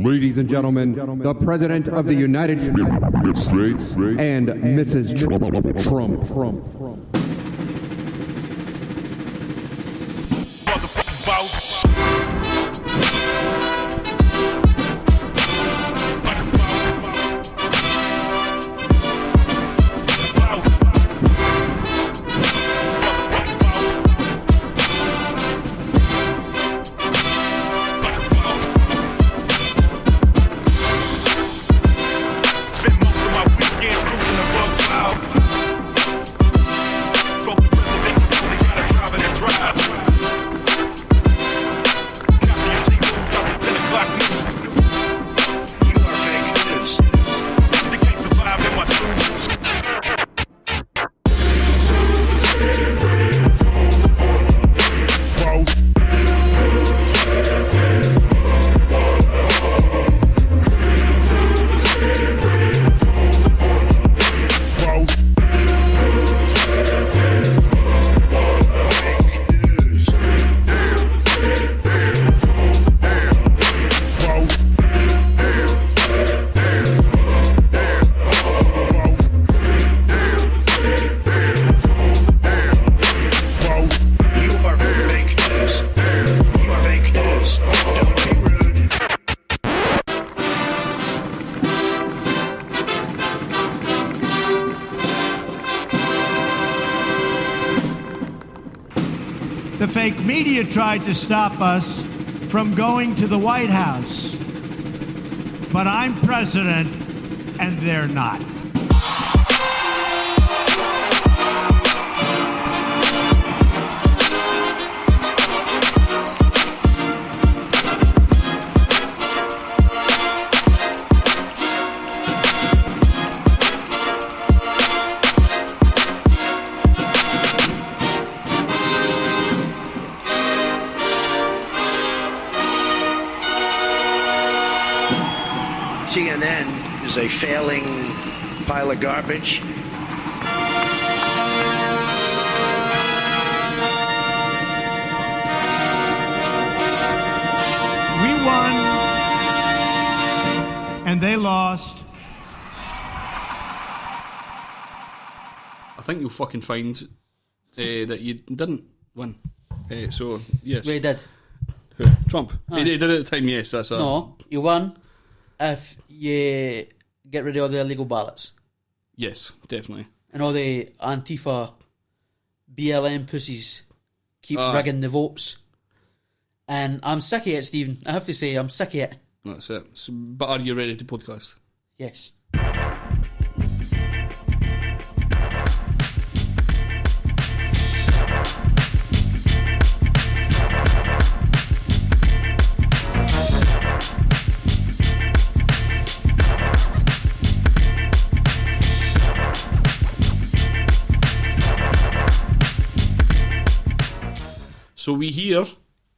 Ladies and gentlemen, the President of the United States and Mrs. Trump. The fake media tried to stop us from going to the White House. But I'm president, and they're not. CNN is a failing pile of garbage. We won, and they lost. I think you'll fucking find that you didn't win. So, yes. We did. Who? Trump. He did it at the time, yes. That's No, you won if you get rid of all the illegal ballots. Yes, definitely. And all the Antifa BLM pussies keep rigging the votes. And I'm sick of it, Stephen. I have to say, I'm sick of it. That's it. So, but are you ready to podcast? Yes. So we here.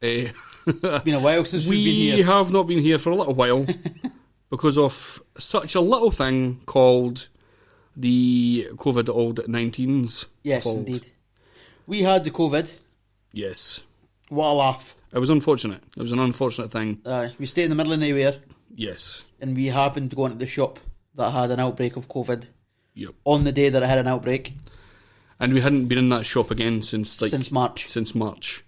It's been a while since we've been here. We have not been here for a little while because of such a little thing called the COVID old 19s. Yes, indeed. We had the COVID. Yes. What a laugh. It was unfortunate. It was an unfortunate thing. We stayed in the middle of nowhere. Yes. And we happened to go into the shop that had an outbreak of COVID. Yep. On the day that I had an outbreak. And we hadn't been in that shop again since March. Since March.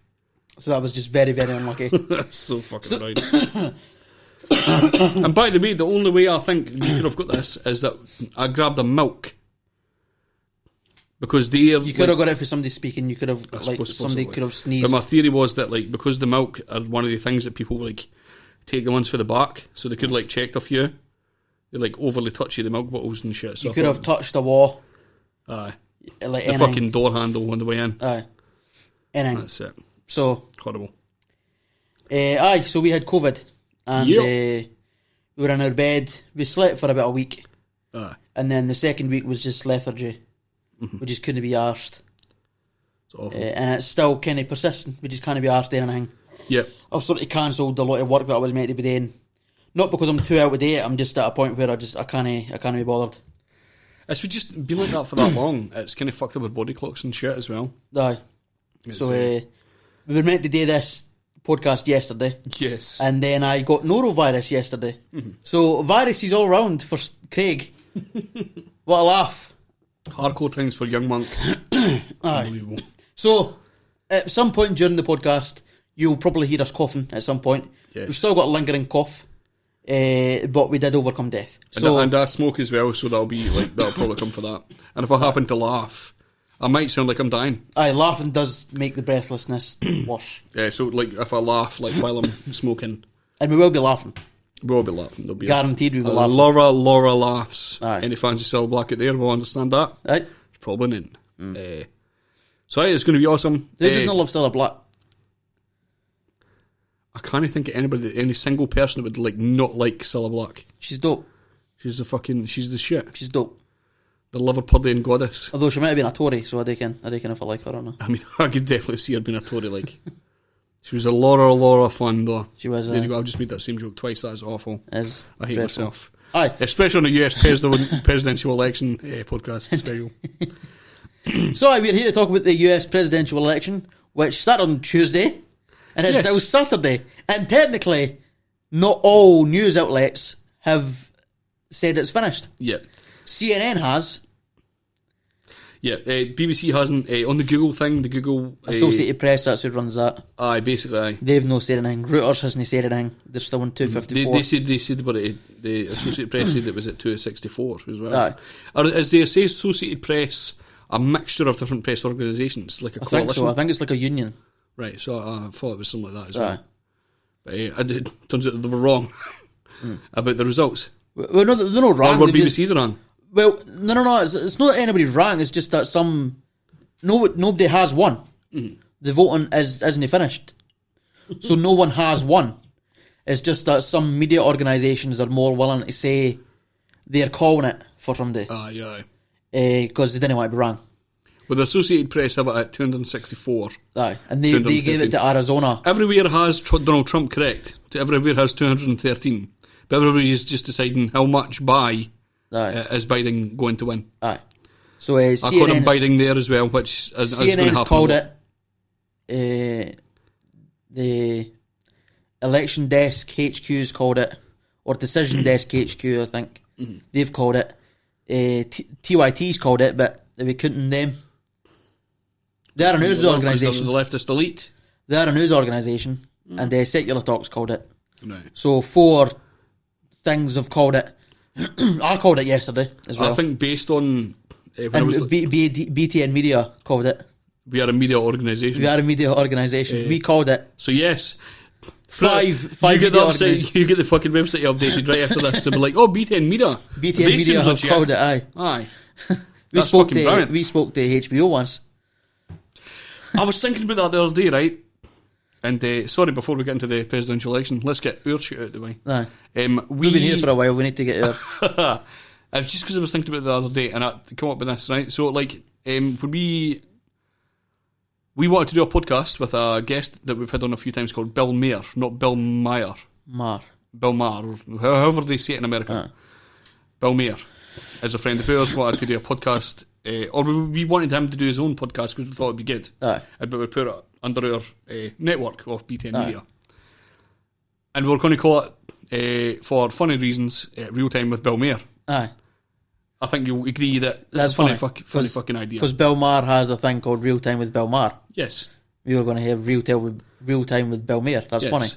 So that was just very, very unlucky. That's so fucking right. And by the way, the only way I think you could have got this is that I grabbed the milk. Because you could have got it for somebody speaking. You could have, somebody possibly could have sneezed. But my theory was that, because the milk are one of the things that people, take the ones for the back, so they could, check if you're, overly touchy, the milk bottles and shit. So you could have touched a wall. Aye. The fucking door handle on the way in. Aye. Anything. That's it. So. Horrible. So we had COVID. And we were in our bed. We slept for about a week. Aye. And then the second week was just lethargy. Mm-hmm. We just couldn't be arsed. It's awful. And it's still kind of persistent. We just can't be arsed doing anything. Yep. I've sort of cancelled a lot of work that I was meant to be doing. Not because I'm too out of date. I'm just at a point where I can't be bothered. It's just been like that for that long. It's kind of fucked up with body clocks and shit as well. Aye. So we were meant to do this podcast yesterday. Yes. And then I got norovirus yesterday. So viruses all round for Craig. What a laugh. Hardcore things for young monk. Unbelievable. So, at some point during the podcast, you'll probably hear us coughing at some point. Yes. We've still got a lingering cough, but we did overcome death. So, And I smoke as well, so that'll probably come for that. And if I happen to laugh, I might sound like I'm dying. aye, laughing does make the breathlessness worse. Yeah, so if I laugh while I'm smoking, And we will be laughing. we'll be laughing. There'll be Guaranteed we'll be laughing. Laura laughs. Aye. Any fans of Cell Black out there will understand that. Right? Probably not. So it's going to be awesome. Who doesn't love Stella Black? I can't think of any single person that would not like Cilla Black. She's dope. She's the shit. She's dope. The Liverpudlian goddess. Although she might have been a Tory, so I reckon if I like her or not. I mean, I could definitely see her being a Tory. She was a Laura fan though. She was. There you go. I've just made that same joke twice. That's awful. Is I hate dreadful. myself. Aye. Especially on the US presidential election podcast special. So we're here to talk about the US presidential election, which started on Tuesday, and it's Yes. now Saturday. And technically, not all news outlets have said it's finished. Yeah. CNN has. Yeah, BBC hasn't, on the Google thing, the Google... Associated Press, that's who runs that. Aye, basically, aye. They've no said anything. Reuters hasn't said anything. They're still on 254. They said about it, the Associated Press said it was at 264 as well. Aye. Or is the Associated Press a mixture of different press organisations, like a I coalition? think so. I think it's like a union. Right, so I thought it was something like that as Aye. well. But turns out they were wrong about the results. Well, no, they're not wrong. Or were They BBC they're on? Well, no. It's not that anybody's wrong. It's just that nobody has won. The voting isn't finished, so no one has won. It's just that some media organisations are more willing to say they're calling it for someday Aye. because they didn't want to be wrong. Well, the Associated Press have it at 264. Aye, and they gave it to Arizona. Everywhere has Donald Trump correct. Everywhere has 213. But everybody's just deciding how much by is Biden going to win. Aye. So I caught him Biden there as well, which is going to CNN's happen. called it. The election desk HQ's called it, or decision desk HQ, I think. They've called it. TYT's called it, but we couldn't them. They are a news organisation. The leftist elite. They are a news organisation, and Secular Talk's called it. Right. So 4 things have called it. I called it yesterday as well. I think based on when and BTN Media called it. we are a media organisation. We are a media organisation. We called it. So yes, Five you get the media website, organisations. you get the fucking website updated right after this. They'll be like, oh, BTN Media. BTN They Media seem have legit. called it. Aye. Aye. We That's spoke fucking brilliant. to HBO once. I was thinking about that the other day, right? And sorry, before we get into the presidential election, let's get our shit out of the way. Aye. We've We've been here for a while. We need to get our. It's just because I was thinking about it the other day, and I come up with this, right? So, when we wanted to do a podcast with a guest that we've had on a few times called Bill Maher, not Bill Meyer. Bill Maher, or however they say it in America. Bill Maher is a friend of ours, wanted to do a podcast, or we wanted him to do his own podcast because we thought it'd be good. Aye. But we put it under our network of BTN Media. And we're going to call it, for funny reasons, Real Time with Bill Maher. Aye. I think you'll agree that That's it's a funny. funny fucking idea. Because Bill Maher has a thing called Real Time with Bill Maher. Yes. We were going to have Real Time with Bill Maher. That's Yes. funny.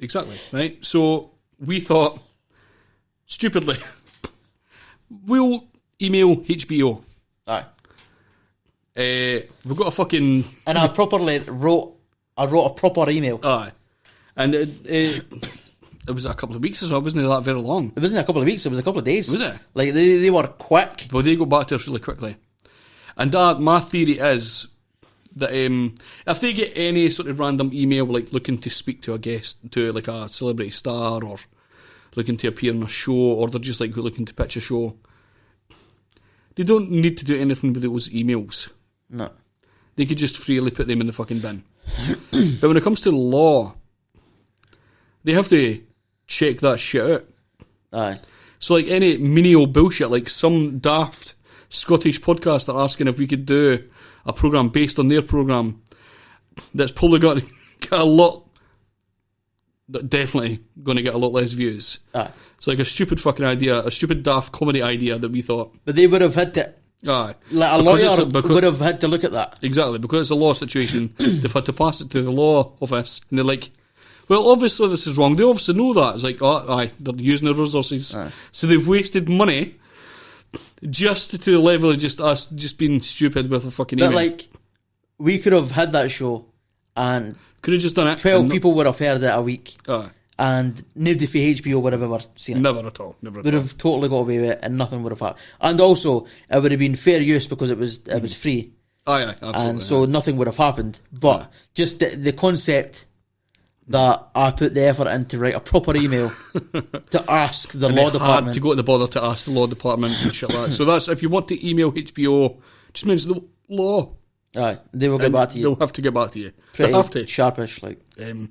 Exactly, right? So we thought, stupidly, we'll email HBO. Aye. We've got a fucking... And I wrote a proper email. Aye. And it was a couple of weeks or so, wasn't it that very long? It wasn't a couple of weeks, it was a couple of days. Was it? Like, they were quick. But they go back to us really quickly. And my theory is that if they get any sort of random email, like looking to speak to a guest, to like a celebrity star, or looking to appear on a show, or they're just like looking to pitch a show, they don't need to do anything with those emails. No. They could just freely put them in the fucking bin. But when it comes to law, they have to check that shit out. Aye. So like any menial bullshit, like some daft Scottish podcaster asking if we could do a programme based on their programme that's probably got a lot definitely going to get a lot less views. Aye. It's like a stupid fucking idea, a stupid daft comedy idea that we thought. But they would have had to, Aye. like a lawyer would have had to look at that. Exactly, because it's a law situation, they've had to pass it to the law office, and they're like, well, obviously this is wrong. They obviously know that. It's like, oh, aye, they're using their resources. Aye. So they've wasted money just to the level of just us just being stupid with a fucking email. But like, we could have had that show, and could have just done it. 12 people would have heard it a week, Aye. and nobody for HBO would have ever seen it. Never at all. Never at Would all. have totally got away with it, and nothing would have happened. And also, it would have been fair use because it was free, Aye, absolutely. and so nothing would have happened. But just the concept that I put the effort in to write a proper email to ask the and law they department. had to go to the bother to ask the law department and shit like that. So that's, if you want to email HBO, just mention the law. Aye, they will get back to you. They'll have to get back to you. Pretty They have to. sharpish, like. So-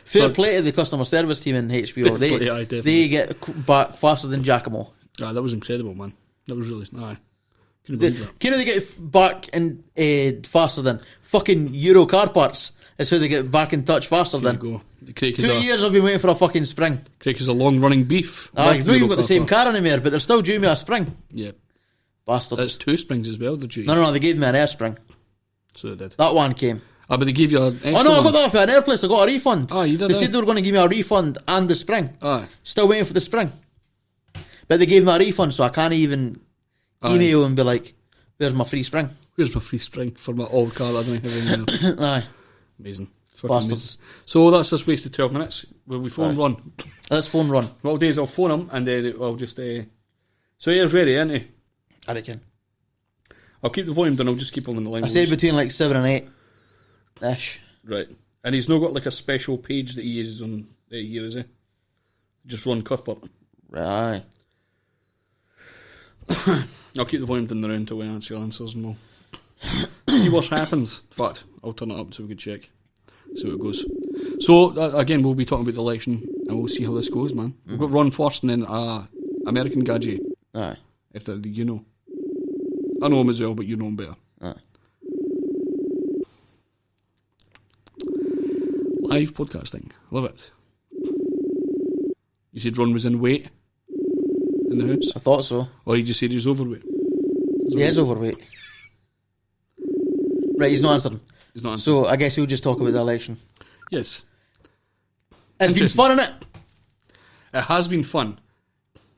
Fair play to the customer service team in HBO. Definitely, aye, definitely. They get back faster than Giacomo. Aye, that was incredible, man. That was really, aye. Couldn't believe that. Can they get back in faster than fucking Euro car parts? Is how they get back in touch faster There than. you go. Craig 2 years I've been waiting for a fucking spring. Craig is a long-running beef. I've not even got the same car anymore, but they're still due me a spring. Yeah. Bastards. That's 2 springs as well, did you? No, they gave me an air spring. So they did. That one came. Ah, but they gave you an extra Oh no, I one. got that for an air place. I got a refund. Ah, you did, They aye. said they were going to give me a refund and the spring. Aye. Still waiting for the spring. But they gave me a refund, so I can't even email and be like, where's my free spring? Where's my free spring for my old car that I don't have anymore? Aye. Amazing. Fucking Bastards. amazing. So that's just wasted 12 minutes. Will we phone Ron? Let's phone Ron. What I'll do is I'll phone him and then I'll just... So he's ready, isn't he? I reckon. I'll keep the volume down, I'll just keep on the line. I said between like 7 and 8-ish. Right. And he's not got like a special page that he uses on here, is he? Just Ron Cuthbert. Right, aye. I'll keep the volume down around until we answer answers and we'll see what happens. In fact, I'll turn it up so we can check. See how it goes. So, again, we'll be talking about the election and we'll see how this goes, man. We've got Ron first and then American Gadget. Aye. If you know. I know him as well, but you know him better. Aye. Live podcasting. Love it. You said Ron was in weight in the house? I thought so. Or you just said he was overweight? He is overweight. Right, he's not answering. He's not answering. So I guess we'll just talk about the election. Yes. It's been Interesting. fun, innit? It has been fun.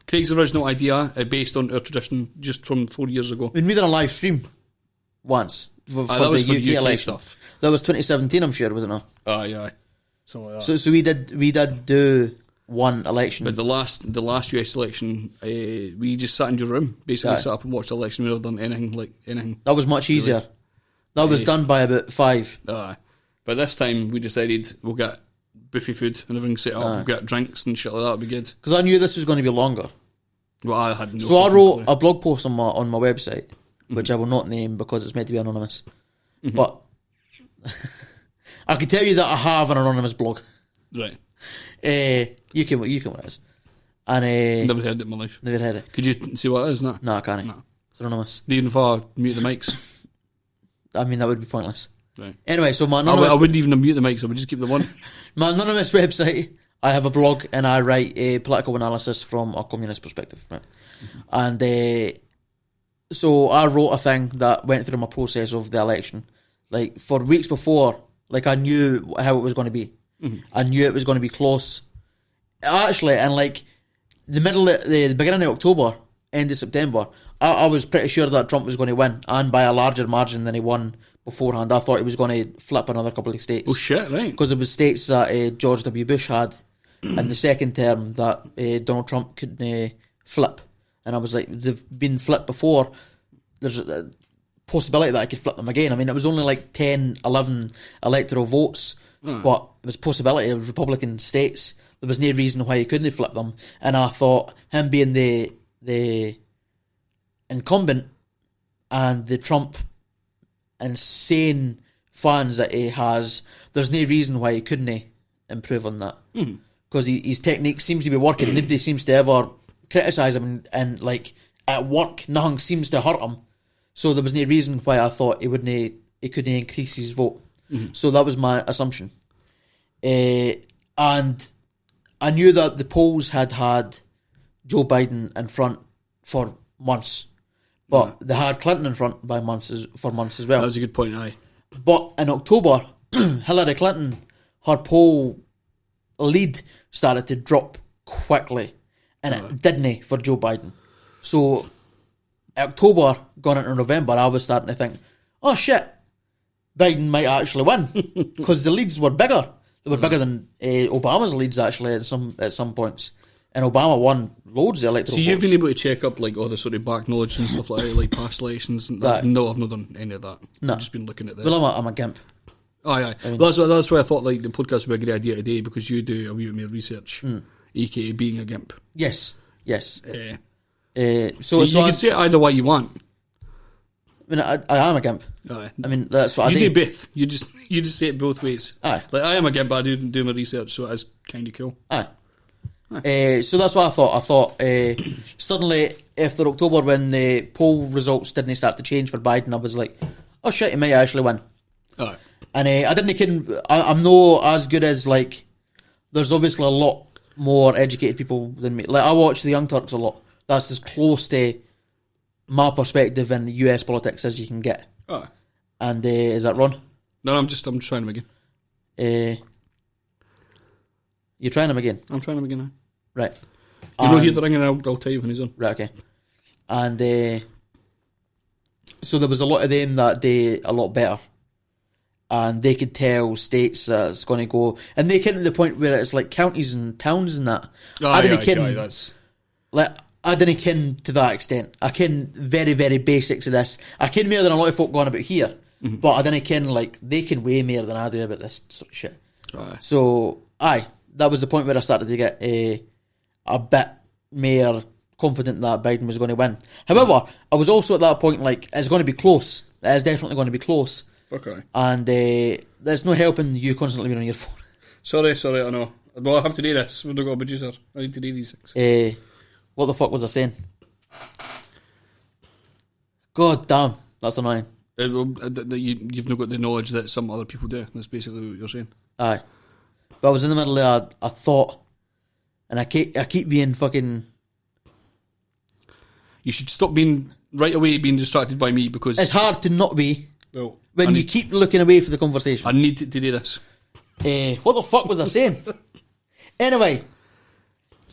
Craig's original idea, based on our tradition, just from 4 years ago. We made a live stream once for that the was for UK UK election. stuff. That was 2017, I'm sure, wasn't it? Aye. Something like that. So we did do one election. But the last US election, we just sat in your room, basically Aye. sat up and watched the election. We never done anything. That was much easier. That was done by about 5. Aye. But this time we decided we'll get buffet food and everything set up. Aye. We'll get drinks and shit like that. It'll be good. Because I knew this was going to be longer. Well, I had no So I fucking wrote clue. a blog post on my website, which I will not name because it's meant to be anonymous. But I can tell you that I have an anonymous blog. Right. You can what it is. And Never heard it in my life. never heard it. Could you see what it is? No. No, I can't. No. It's anonymous. Even if I mute the mics. I mean, that would be pointless. Right. Anyway, so my I anonymous, wouldn't even mute the mics. I would just keep the one. my anonymous website, I have a blog and I write a political analysis from a communist perspective. Right? And so I wrote a thing that went through my process of the election. Like, for weeks before, like, I knew how it was going to be. I knew it was going to be close. Actually, and like, the beginning of October, end of September, I was pretty sure that Trump was going to win, and by a larger margin than he won beforehand. I thought he was going to flip another couple of states. Oh shit! Right. Because it was states that George W. Bush had in the second term that Donald Trump couldn't flip. And I was like, they've been flipped before. There's a possibility that I could flip them again. I mean, it was only like 10, 11 electoral votes, but it was a possibility. It was Republican states. There was no reason why he couldn't flip them. And I thought, him being the incumbent and the Trump insane fans that he has, there's no reason why he couldn't improve on that. Because his technique seems to be working. Nobody seems to ever criticise him, and like at work, nothing seems to hurt him. So there was no reason why I thought he couldn't increase his vote. So that was my assumption. And I knew that the polls had Joe Biden in front for months, but they had Clinton in front for months as well. That was a good point, aye. But in October, Hillary Clinton, her poll lead started to drop quickly, and it didn't for Joe Biden. So October, gone into November, I was starting to think, oh shit, Biden might actually win, because the leads were bigger. They were bigger than Obama's leads actually at some points. And Obama won loads of electoral votes. So you've been able to check up like all the sort of back knowledge and stuff like that, like past elections and that? No, I've not done any of that. No. I've just been looking at that. Well, I'm a gimp. Aye. I mean, that's why I thought like the podcast would be a great idea today, because you do a wee bit more research, aka being a gimp. Yes. So you can say it either way you want. I mean, I am a gimp. Aye. I mean, that's what I do. You do both. You just say it both ways. Aye. Like, I am a gimp, but I do my research, so it's kind of cool. Aye. So that's what I thought. I thought suddenly after October, when the poll results didn't start to change for Biden, I was like, oh shit, he might actually win. Aye. And I didn't kid. I'm no as good as, like, there's obviously a lot more educated people than me. Like, I watch the Young Turks a lot. That's as close to my perspective in US politics as you can get. Aye. And is that Ron? No, I'm trying him again. You're trying him again? I'm trying him again now. Right. You know, hear the ring, and I'll tell you when he's on. Right, okay. And so there was a lot of them that did a lot better. And they could tell states that it's going to go... And they came to the point where it's like counties and towns and that. I didn't ken to that extent. I ken very, very basics of this. I ken more than a lot of folk going about here. Mm-hmm. But I didn't ken, like, they can way more than I do about this sort of shit. Aye. So, that was the point where I started to get a bit more confident that Biden was going to win. However, I was also at that point like, it's going to be close. It is definitely going to be close. Okay. And there's no helping you constantly being on your phone. Sorry, I know. Well, I have to do this. We've not got a producer. I need to do these things. What the fuck was I saying? God damn, that's annoying. You've not got the knowledge that some other people do. That's basically what you're saying. Aye. But I was in the middle of a thought, and I keep being fucking... You should stop being distracted by me, because... It's hard to not be Well, when you keep looking away from the conversation. I need to do this. What the fuck was I saying? Anyway,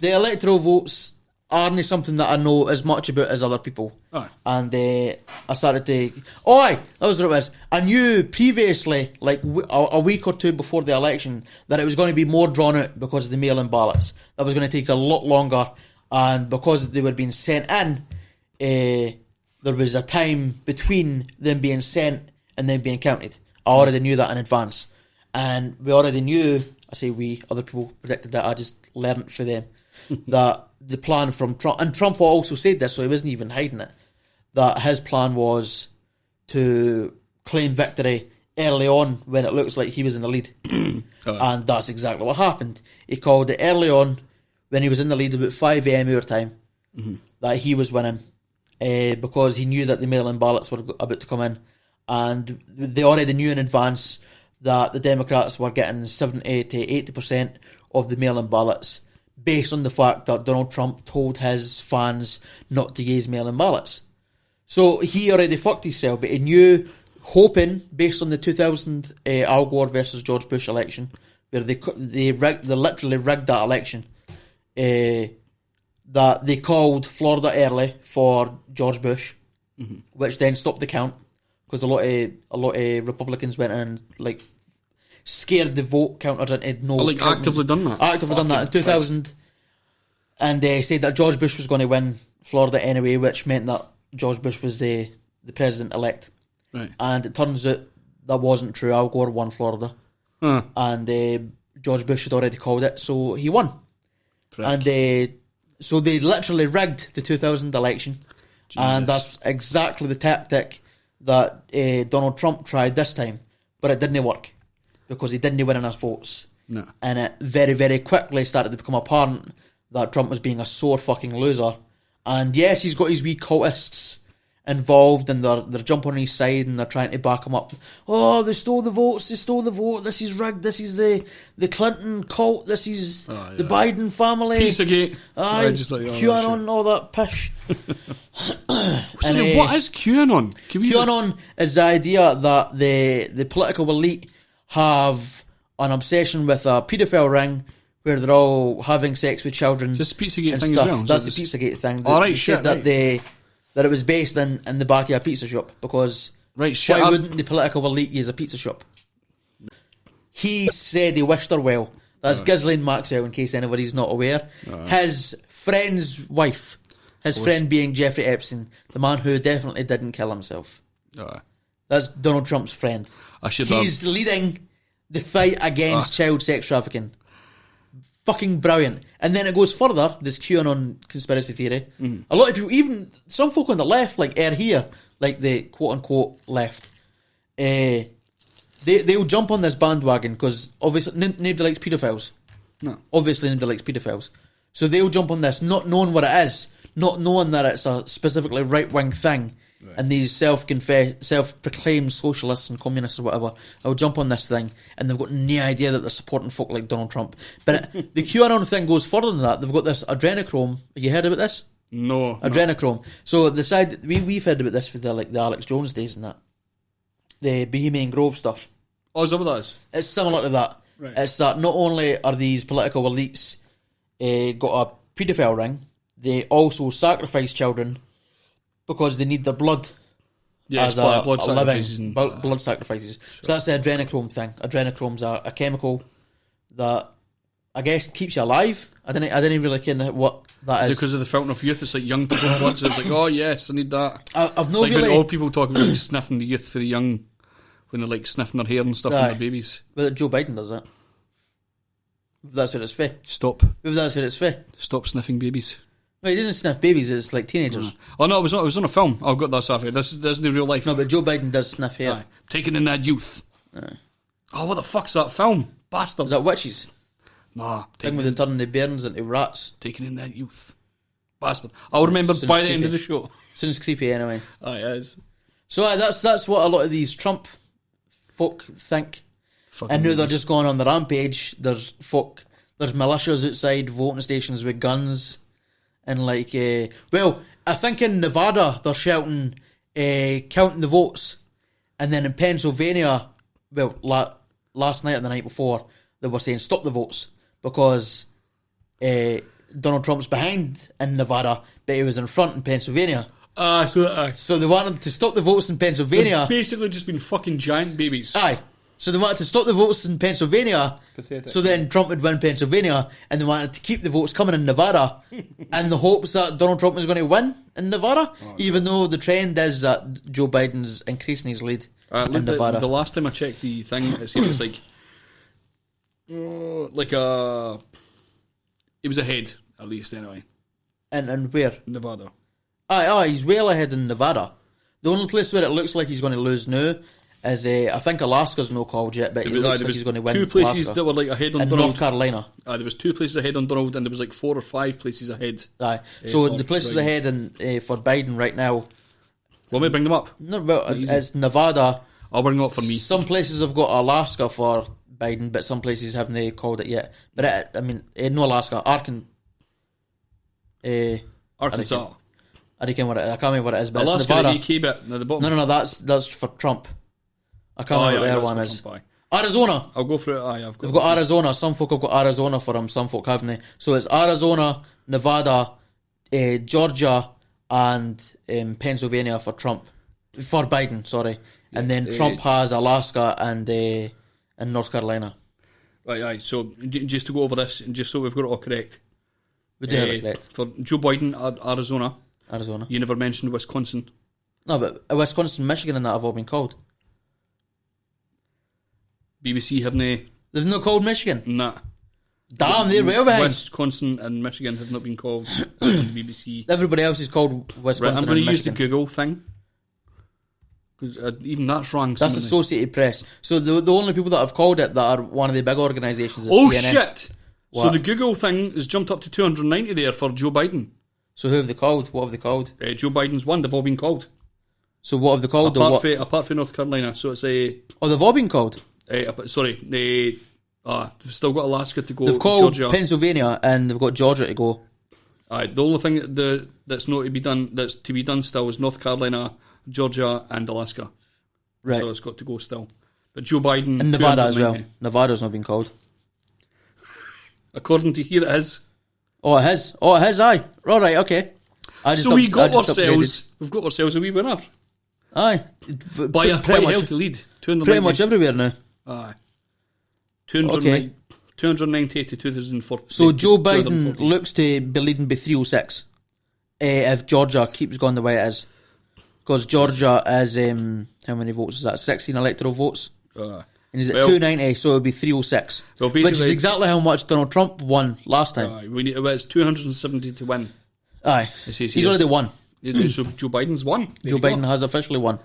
the electoral votes aren't something that I know as much about as other people. Aye. And I started to... Oh, aye, that was what it was. I knew previously, like a week or two before the election, that it was going to be more drawn out because of the mail-in ballots. That was going to take a lot longer, and because they were being sent in, there was a time between them being sent and them being counted. I already knew that in advance. And we already knew, I say we, other people predicted that, I just learned for them, that the plan from Trump, and Trump also said this, so he wasn't even hiding it, that his plan was to claim victory early on when it looks like he was in the lead. And that's exactly what happened. He called it early on when he was in the lead about 5 a.m. our time, that he was winning, because he knew that the mail-in ballots were about to come in, and they already knew in advance that the Democrats were getting 70 to 80% of the mail-in ballots, based on the fact that Donald Trump told his fans not to use mail-in ballots. So he already fucked himself, but he knew, hoping, based on the 2000 Al Gore versus George Bush election, where they literally rigged that election, that they called Florida early for George Bush, which then stopped the count, because a lot of Republicans went in and, like, scared the vote counters into no... Actively done that? Actively done that in 2000. And they said that George Bush was going to win Florida anyway, which meant that George Bush was the president-elect. Right. And it turns out that wasn't true. Al Gore won Florida. And George Bush had already called it, so he won. Prick. And so they literally rigged the 2000 election. Jesus. And that's exactly the tactic that Donald Trump tried this time. But it didn't work, because he didn't win enough votes. No. And it very, very quickly started to become apparent that Trump was being a sore fucking loser. And yes, he's got his wee cultists involved, and they're jumping on his side and they're trying to back him up. Oh, they stole the votes, this is rigged, this is the Clinton cult, this is the Biden family. Pizzagate. QAnon, all that pish. So what is QAnon? QAnon is the idea that the political elite have an obsession with a paedophile ring where they're all having sex with children. Is this Pizzagate thing stuff. as well? That's the Pizzagate thing. Alright, shit. That it was based in the back of a pizza shop, because why wouldn't the political elite use a pizza shop? He said he wished her well. That's Ghislaine Maxwell, in case anybody's not aware. His friend's wife, friend being Jeffrey Epstein, the man who definitely didn't kill himself. That's Donald Trump's friend. He's leading the fight against child sex trafficking. Fucking brilliant. And then it goes further, this QAnon conspiracy theory. A lot of people, even some folk on the left, like here, like the quote-unquote left, they'll jump on this bandwagon because obviously nobody likes paedophiles. No. Obviously nobody likes paedophiles. So they'll jump on this, not knowing what it is, not knowing that it's a specifically right-wing thing. Right. And these self-proclaimed socialists and communists or whatever will jump on this thing, and they've got no idea that they're supporting folk like Donald Trump. But the QAnon thing goes further than that. They've got this adrenochrome. Have you heard about this? No. Adrenochrome. No. So the side we've heard about this for the Alex Jones days and that, the Bohemian Grove stuff. Oh, is that what that is? It's similar to that. Right. It's that not only are these political elites got a paedophile ring, they also sacrifice children because they need their blood as blood sacrifices. Sure. So that's the adrenochrome thing. Adrenochrome's a chemical that I guess keeps you alive. I didn't really care what that is. Is it because of the fountain of youth? It's like young people's blood, so it's like, oh yes, I need that. I've no like really... when old people talk about like, sniffing the youth for the young, when they're like sniffing their hair and stuff on their babies. But Joe Biden does that. That's what it's for. Stop. Maybe that's what it's for. Stop sniffing babies. No, he doesn't sniff babies, it's like teenagers. Oh no, it was on a film. I've got that stuff. This isn't real life. No, but Joe Biden does sniff hair. Aye. Taking in that youth. Oh, what the fuck's that film? Bastard. Is that witches? Nah. Thing with the turning the bairns into rats. Taking in that youth. Bastard. I'll remember by the end of the show. Sounds creepy anyway. Aye, it is. So that's what a lot of these Trump folk think. And now they're just going on the rampage. There's militias outside voting stations with guns. And like, I think in Nevada they're shouting, counting the votes. And then in Pennsylvania, last night or the night before, they were saying stop the votes because Donald Trump's behind in Nevada, but he was in front in Pennsylvania. So they wanted to stop the votes in Pennsylvania. They've basically just been fucking giant babies. Aye. So they wanted to stop the votes in Pennsylvania. Pathetic. So then Trump would win Pennsylvania, and they wanted to keep the votes coming in Nevada in the hopes that Donald Trump was going to win in Nevada, even though the trend is that Joe Biden's increasing his lead in Nevada. The last time I checked the thing, it said it's he was ahead, at least anyway. And where? Nevada. He's well ahead in Nevada. The only place where it looks like he's going to lose now is I think Alaska's no called yet, but it looks like he's going to win. Two places Alaska. that were like ahead on and Donald. North Carolina. There was 2 places ahead on Donald, and there was like 4 or 5 places ahead. So the places ahead for Biden right now. Want me to bring them up? No, but it's Nevada. I'll bring them up for me. Some places have got Alaska for Biden, but some places haven't called it yet. But no Alaska, Arkansas. I can't remember what it is, but Alaska, it's Nevada. the UK bit at the bottom. No, that's for Trump. I can't remember what the other one is. Trump, Arizona. I'll go for it. They've got Arizona. Some folk have got Arizona for him. Some folk haven't. So it's Arizona, Nevada, Georgia, and Pennsylvania for Trump. For Biden, sorry. And then Trump has Alaska and North Carolina. Right. So just to go over this, and just so we've got it all correct. We do have it correct. For Joe Biden, Arizona. You never mentioned Wisconsin. No, but Wisconsin, Michigan, and that have all been called. BBC haven't they? They've not called Michigan? Nah. Damn, they're well behind. Wisconsin and Michigan have not been called on the BBC. Everybody else is called Wisconsin I'm going to use the Michigan. Google thing. Because even that's wrong. That's Associated Press. So the only people that have called it that are one of the big organisations is CNN. Shit! What? So the Google thing has jumped up to 290 there for Joe Biden. So who have they called? What have they called? Joe Biden's won. They've all been called. So what have they called? Apart from North Carolina, so it's a. Oh, they've all been called. They've still got Alaska to go. They've called Georgia. Pennsylvania and they've got Georgia to go. The only thing that's not to be done, that's to be done still, is North Carolina, Georgia, and Alaska. Right. So it's got to go still. But Joe Biden And Nevada as well. Nevada's not been called. According to here, it is. Oh, it has. Aye. All right. Okay. We've got ourselves a wee winner Aye. by a quite healthy lead. Pretty much everywhere now. Aye. 290 to 2040. So Joe Biden looks to be leading by 306 if Georgia keeps going the way it is. Because Georgia is, how many votes is that? 16 electoral votes. And he's at 290, so it'll be 306. So which is exactly how much Donald Trump won last time. It's 270 to win. Aye. He's already won. So Joe Biden's won. Joe Biden has officially won.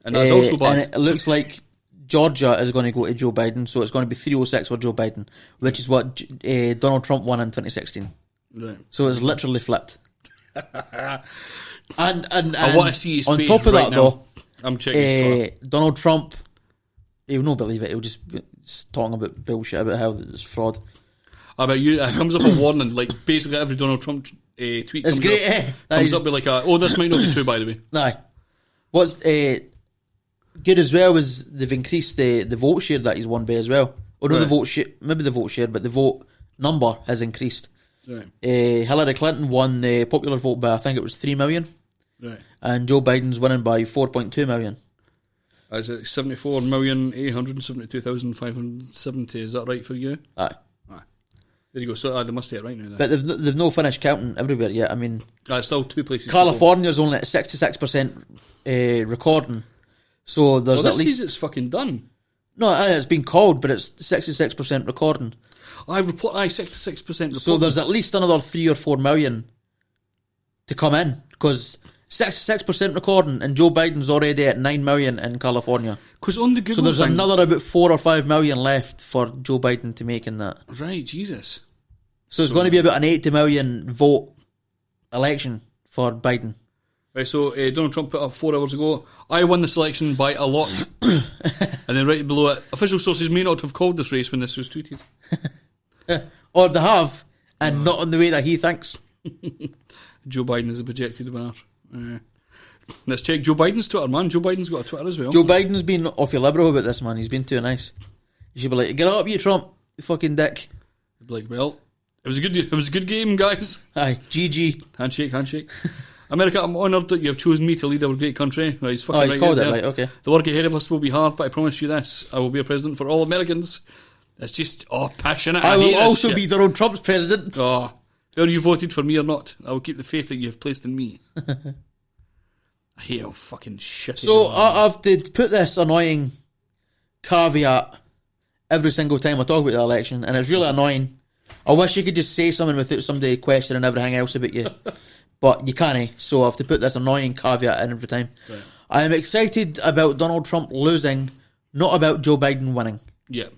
And that's also bad. And it looks like Georgia is going to go to Joe Biden, so it's going to be 306 for Joe Biden, which is what Donald Trump won in 2016. Right. So it's literally flipped. and I want to see his on face top of right that, now. though, I'm checking his Twitter. Donald Trump, he'll not believe it. He'll just be talking about bullshit about how it's fraud. It comes up a warning, like basically every Donald Trump tweet It's great, comes up with like this might not be true, by the way. Aye. What's good as well is they've increased the vote share that he's won by as well. Or not the vote share, maybe the vote share, but the vote number has increased. Right. Hillary Clinton won the popular vote by, I think it was 3 million. Right. And Joe Biden's winning by 4.2 million. Is it 74,872,570? Is that right for you? Aye. There you go. So they must be it right now. But they've no finished counting everywhere yet. I mean, it's still 2 places. California's only at 66% recording. So there's at least it's fucking done. No, it's been called, but it's 66% recording. 66% reporting. So there's at least another 3 or 4 million to come in, because 66% recording, and Joe Biden's already at 9 million in California. Because on the Google so there's another about 4 or 5 million left for Joe Biden to make in that. Right, Jesus. So it's going to be about an 80 million vote election for Biden. Right, so Donald Trump put up 4 hours ago, I won this election by a lot. And then right below it, official sources may not have called this race when this was tweeted. Or they have, and not in the way that he thinks. Joe Biden is a projected winner. Let's check Joe Biden's Twitter, man. Joe Biden's got a Twitter as well. Joe Biden's been awfully liberal about this, man. He's been too nice. You should be like, get up, you Trump, you fucking dick. Like, well, it was a good game, guys. Aye, GG. Handshake. America, I'm honoured that you have chosen me to lead our great country. He's called it, right, okay. The work ahead of us will be hard, but I promise you this, I will be a president for all Americans. It's just, passionate. I will also be Donald Trump's president. Whether you voted for me or not, I will keep the faith that you have placed in me. I hate how fucking shitty. So I've to put this annoying caveat every single time I talk about the election, and it's really annoying. I wish you could just say something without somebody questioning everything else about you. But you can't, so I have to put this annoying caveat in every time. Right. I am excited about Donald Trump losing, not about Joe Biden winning. Yeah.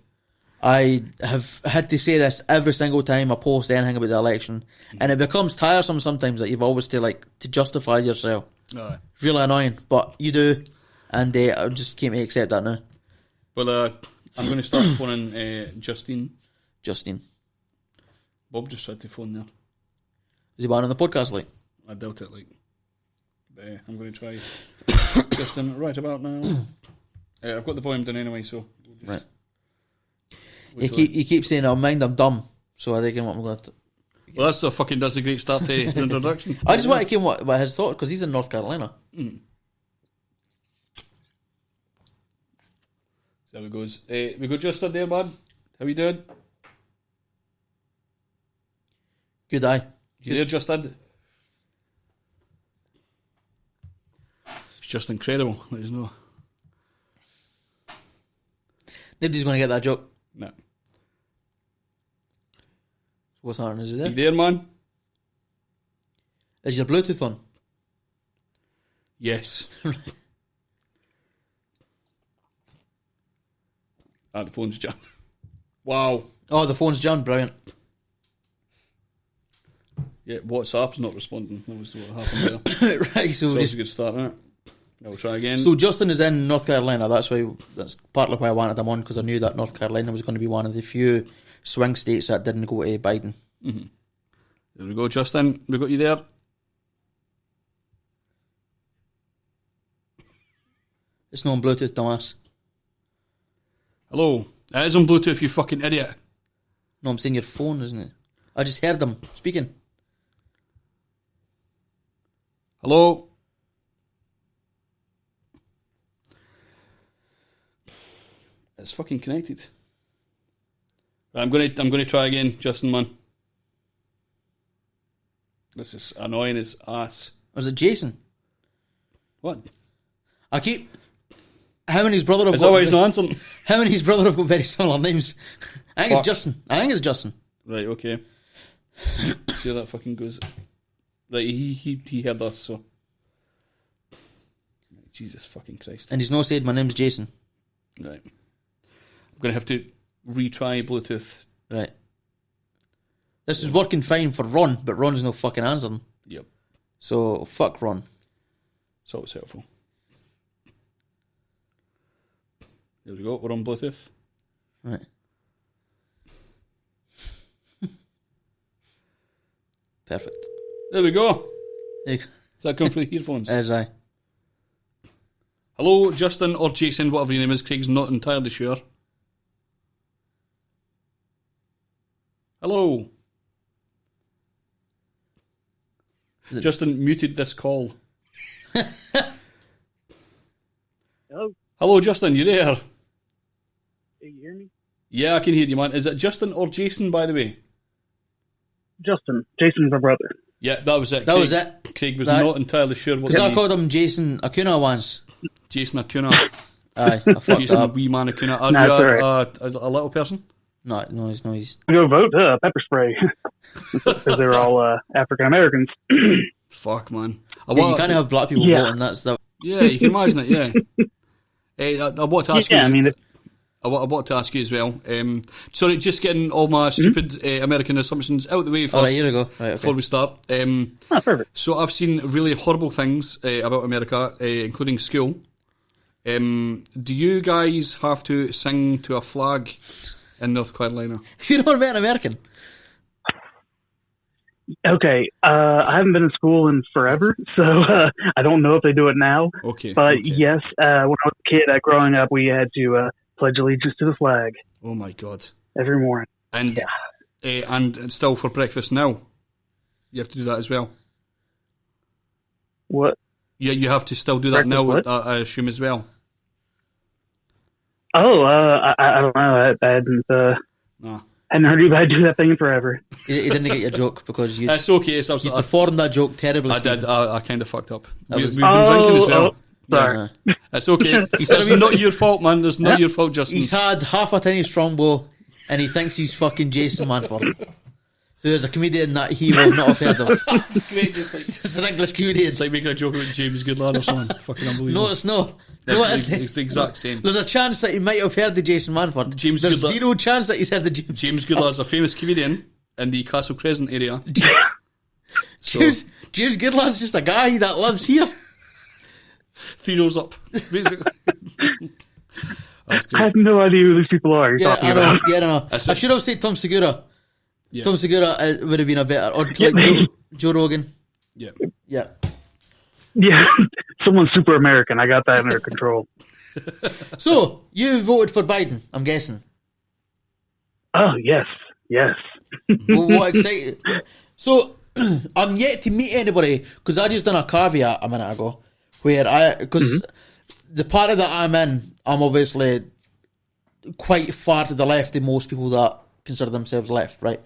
I have had to say this every single time I post anything about the election, and it becomes tiresome sometimes that you've always to justify yourself. It's really annoying, but you do, and I just can't accept that now. Well, I'm going to start phoning Justine. Bob just tried to phone there. Is he one on the podcast, like? I doubt it, like. But, I'm going to try Justin right about now. I've got the volume done anyway, so... Right. You keep saying, "Oh, mind I'm dumb," so I reckon what I'm going to... Well, that's a great start to the introduction. I just want to hear what his thoughts, because he's in North Carolina. So there we goes. We got Justin there, man. How you doing? Good eye. You there, Justin? It's just incredible. Let us know. Nobody's going to get that joke. No. What's happening? Is it there? You there, man? Is your Bluetooth on? Yes. The phone's jammed. Wow. Oh, the phone's jammed. Brilliant. Yeah, WhatsApp's not responding. That was what happened there. Right, so that's a good start, isn't it? I'll try again. So Justin is in North Carolina. That's partly why I wanted him on, because I knew that North Carolina was going to be one of the few swing states that didn't go to Biden. Mm-hmm. There we go, Justin. We got you there. It's not on Bluetooth, dumbass. Hello. It is on Bluetooth, you fucking idiot. No, I'm saying your phone, isn't it? I just heard him speaking. Hello. It's fucking connected. Right, I'm gonna try again, Justin, man. This is annoying as ass. Or is it Jason? What? I keep... Him and his brother have Is that why he's not answering? Him and his brother have got very similar names. I think it's Justin. Right, okay. See how that fucking goes. Right, he heard us, so... Jesus fucking Christ. And he's not said my name's Jason. Right. I'm going to have to retry Bluetooth. Right. This is working fine for Ron, but Ron's no fucking answering. Yep. So, fuck Ron. It's always helpful. There we go, we're on Bluetooth. Right. Perfect. There we go. There you go. Does that come through the earphones? As I. Hello, Justin or Jason, whatever your name is. Craig's not entirely sure. Hello. Justin muted this call. Hello? Hello, Justin, you there? Can you hear me? Yeah, I can hear you, man. Is it Justin or Jason, by the way? Justin. Jason's my brother. Yeah, that was it. That was it. Craig was not entirely sure what Because I called him Jason Acuna once. Jason Acuna. Aye, I fucked Jason up. Wee Man Acuna. Are No, you it's a little person? No, he's... Go vote pepper spray. Because they're all African Americans. Fuck, man. you can't have black people voting, that's the... Yeah, you can imagine it, yeah. I want to ask you... I want to ask you as well. Sorry, just getting all my stupid American assumptions out of the way first. Alright, here we go. Right, okay. Before we start. Perfect. So I've seen really horrible things about America, including school. Do you guys have to sing to a flag in North Carolina? You don't met an American. Okay, I haven't been in school in forever, so I don't know if they do it now. Okay. But okay. yes, when I was a kid, growing up, we had to pledge allegiance to the flag. Oh my god. Every morning. And and still for breakfast now, you have to do that as well. What? Yeah, you have to still do that Breakfast now, what? I assume, as well. Oh, I don't know. I hadn't heard anybody do that thing in forever. He didn't get your joke because you... It's okay, it's You absolutely... performed that joke terribly. I Stephen. did, I kind of fucked up. We've was- been drinking as well. Sorry. Yeah. It's okay. It's not your fault, man. It's not your fault, Justin. He's had half a tiny Strongbow and he thinks he's fucking Jason Manford, who is a comedian that he will not have heard of. It's great, just like... It's an English comedian. It's like making a joke about James Goodlad or something. Fucking unbelievable. No, it's not. No, It's the exact same. There's a chance that he might have heard the Jason Manford. James There's Goodlad- zero chance that he's heard the James. James Goodlad's a famous comedian in the Castle Crescent area. So, James Goodlad's just a guy that lives here. 3 rows up, basically. That's I great. have no idea who these people are you're Yeah, talking I know. about. Yeah, I know. That's I it. should have said Tom Segura. Yeah. Tom Segura would have been a better, or like Joe Rogan. Yeah. Yeah. Yeah, someone super American. I got that under control. So you voted for Biden, I'm guessing. Oh, yes. Well, what excited? So I'm yet to meet anybody because I just done a caveat a minute ago where because the party that I'm in, I'm obviously quite far to the left of most people that consider themselves left, right?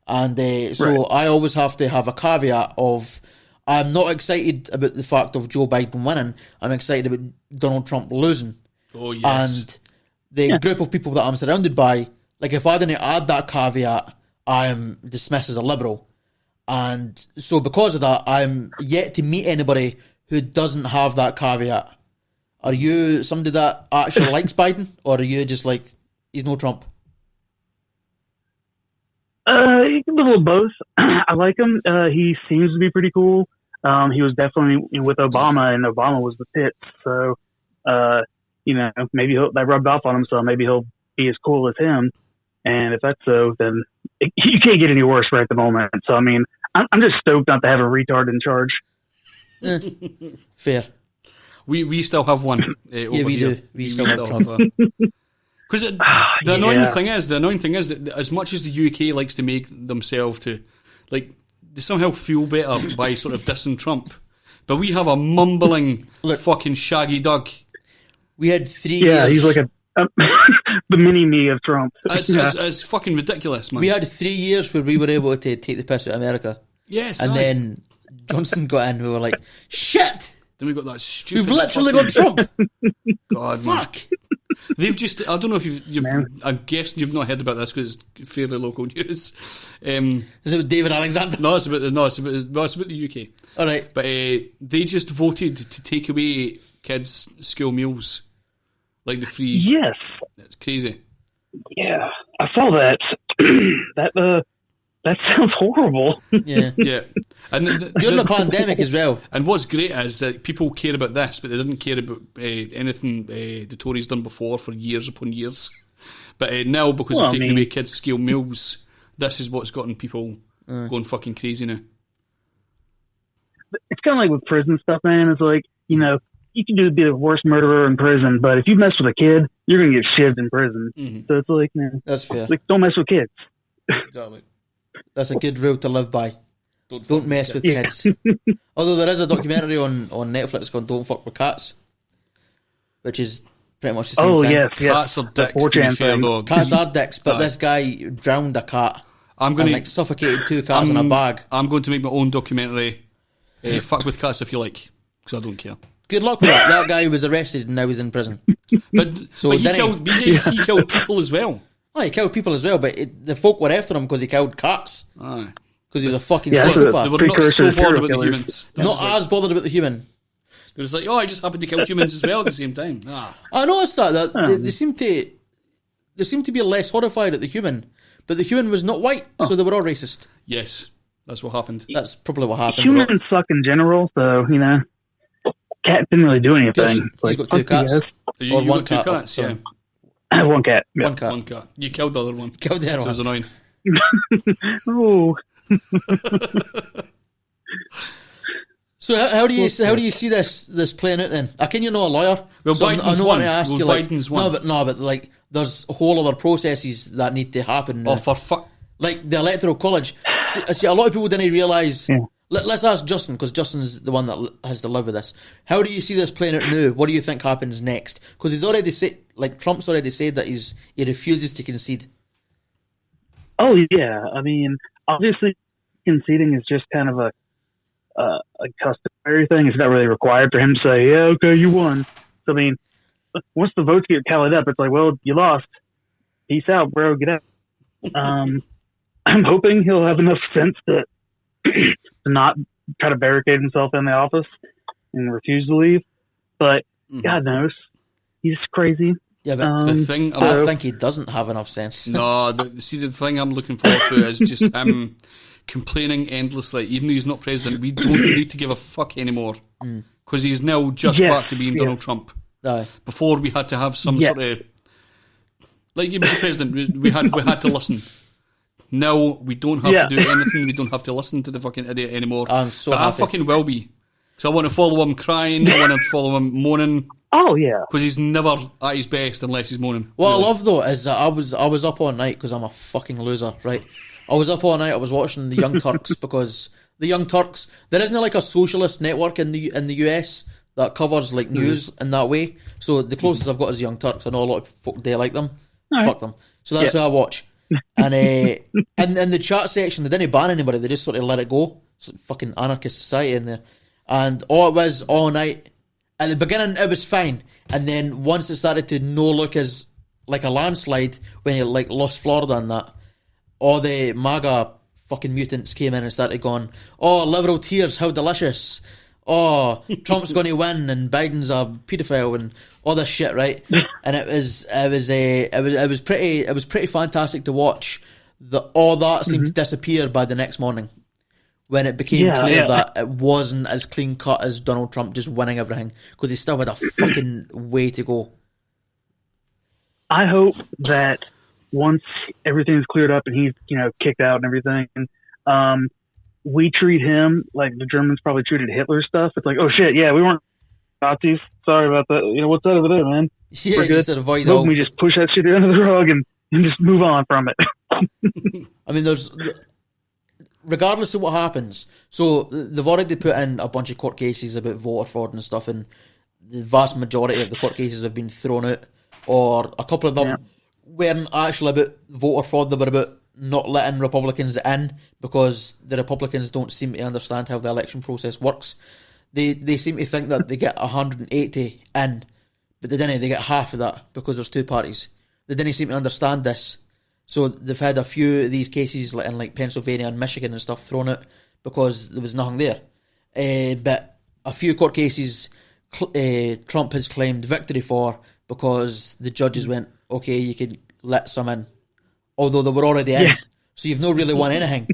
And so I always have to have a caveat of I'm not excited about the fact of Joe Biden winning. I'm excited about Donald Trump losing. Oh, yes. And the group of people that I'm surrounded by, like if I didn't add that caveat, I'm dismissed as a liberal. And so because of that, I'm yet to meet anybody who doesn't have that caveat. Are you somebody that actually likes Biden, or are you just like, he's no Trump? A little of both. I like him. He seems to be pretty cool. he was definitely with Obama, and Obama was the tits. So, maybe that rubbed off on him. So maybe he'll be as cool as him. And if that's so, then you can't get any worse right at the moment. So, I mean, I'm just stoked not to have a retard in charge. Fair. We still have one. Over we here. do. We still have Because the annoying thing is that as much as the UK likes to make themselves to, like, they somehow feel better by sort of dissing Trump, but we have a mumbling fucking shaggy dog. We had 3 years. Yeah, he's like the mini me of Trump. It's fucking ridiculous, man. We had 3 years where we were able to take the piss out of America. Yes, and then Johnson got in. We were like, shit. Then we got that stupid. We've literally got Trump. God, fuck. They've just. I don't know if you've. I'm guessing you've not heard about this because it's fairly local news. Is it with David Alexander? No, it's about the UK. All right, but they just voted to take away kids' school meals, like the free. Yes, it's crazy. Yeah, I saw that. That sounds horrible. Yeah, yeah. And during the pandemic as well. And what's great is that people care about this, but they didn't care about anything the Tories done before for years upon years. But now, because they're taking away kids' school meals, this is what's gotten people going fucking crazy now. It's kind of like with prison stuff, man. It's like, you can be the worst murderer in prison, but if you mess with a kid, you're going to get shivved in prison. Mm-hmm. So it's like, man, that's fair. Like, don't mess with kids. Exactly. That's a good rule to live by. Don't mess with kids. Although there is a documentary on Netflix called Don't Fuck with Cats, which is pretty much the same thing. Yes. Cats are dicks, to be fair, though. Cats are dicks, but this guy drowned a cat and suffocated 2 cats in a bag. I'm going to make my own documentary. Fuck with cats if you like, because I don't care. Good luck with that. That guy was arrested and now he's in prison. But he killed people as well. Oh, he killed people as well, but the folk were after him because he killed cats. Aye. Because he's a fucking psychopath. They were not so bothered about the humans. Not as bothered about the human. They was like, I just happened to kill humans as well at the same time. I noticed that they seem to be less horrified at the human, but the human was not white, so they were all racist. Yes, that's what happened. That's probably what happened. Humans suck in general, so cat didn't really do anything. He's got 2 cats. Or one cat. 2 cats, yeah. One cat. Yeah. One cat. You killed the other one. Killed the other one. It was annoying. Oh. So how do you see this playing out then? Can you know a lawyer? Well, so Biden's won. Biden's won. No, but like there's a whole other processes that need to happen. Oh, for fuck! Like the Electoral College. See, a lot of people didn't realise. Yeah. Let's ask Justin, because Justin's the one that has to live with this. How do you see this playing out now? What do you think happens next? Because he's already said, Trump's already said that he refuses to concede. Oh yeah, I mean, obviously, conceding is just kind of a customary thing. It's not really required for him to say, "Yeah, okay, you won." So I mean, once the votes get tallied up, it's like, "Well, you lost. Peace out, bro. Get out." I'm hoping he'll have enough sense to not try to barricade himself in the office and refuse to leave. But God knows, he's crazy. Yeah, but the thing, I think he doesn't have enough sense. No, the thing I'm looking forward to is just him complaining endlessly. Even though he's not president, we don't need to give a fuck anymore because he's now just back to being Donald Trump. Aye. Before we had to have some sort of like he was the president. We had to listen. Now we don't have to do anything. We don't have to listen to the fucking idiot anymore. I'm so happy. I fucking will be. So I want to follow him crying. I want to follow him moaning. Oh yeah, because he's never at his best unless he's moaning. What I love though is that I was up all night because I'm a fucking loser, right? I was up all night. I was watching the Young Turks because the Young Turks, there isn't like a socialist network in the US that covers like news in that way. So the closest I've got is the Young Turks. I know a lot of folk they like them. Fuck them. So that's who I watch. And in the chat section, they didn't ban anybody. They just sort of let it go. It's a fucking anarchist society in there. And all it was all night. At the beginning, it was fine. And then once it started to no look as like a landslide, when he like lost Florida and that, all the MAGA fucking mutants came in and started going, "Oh, liberal tears, how delicious. Oh, Trump's going to win and Biden's a paedophile and all this shit," right? And it was pretty fantastic to watch. All that seemed to disappear by the next morning when it became clear that it wasn't as clean cut as Donald Trump just winning everything, because he still had a fucking way to go. I hope that once everything's cleared up and he's, kicked out and everything, we treat him like the Germans probably treated Hitler stuff. It's like, oh shit, yeah, we weren't Nazis. Sorry about that. What's that over there, man? Yeah, we're good. Just avoid all. We just push that shit under the rug and just move on from it. I mean, regardless of what happens, so they've already put in a bunch of court cases about voter fraud and stuff, and the vast majority of the court cases have been thrown out, or a couple of them weren't actually about voter fraud, they were about not letting Republicans in because the Republicans don't seem to understand how the election process works. They seem to think that they get 180 in, but they didn't. They get half of that because there's two parties. They didn't seem to understand this. So they've had a few of these cases in Pennsylvania and Michigan and stuff thrown out because there was nothing there. But a few court cases Trump has claimed victory for because the judges went, okay, you can let some in, although they were already in. So you've not really won anything.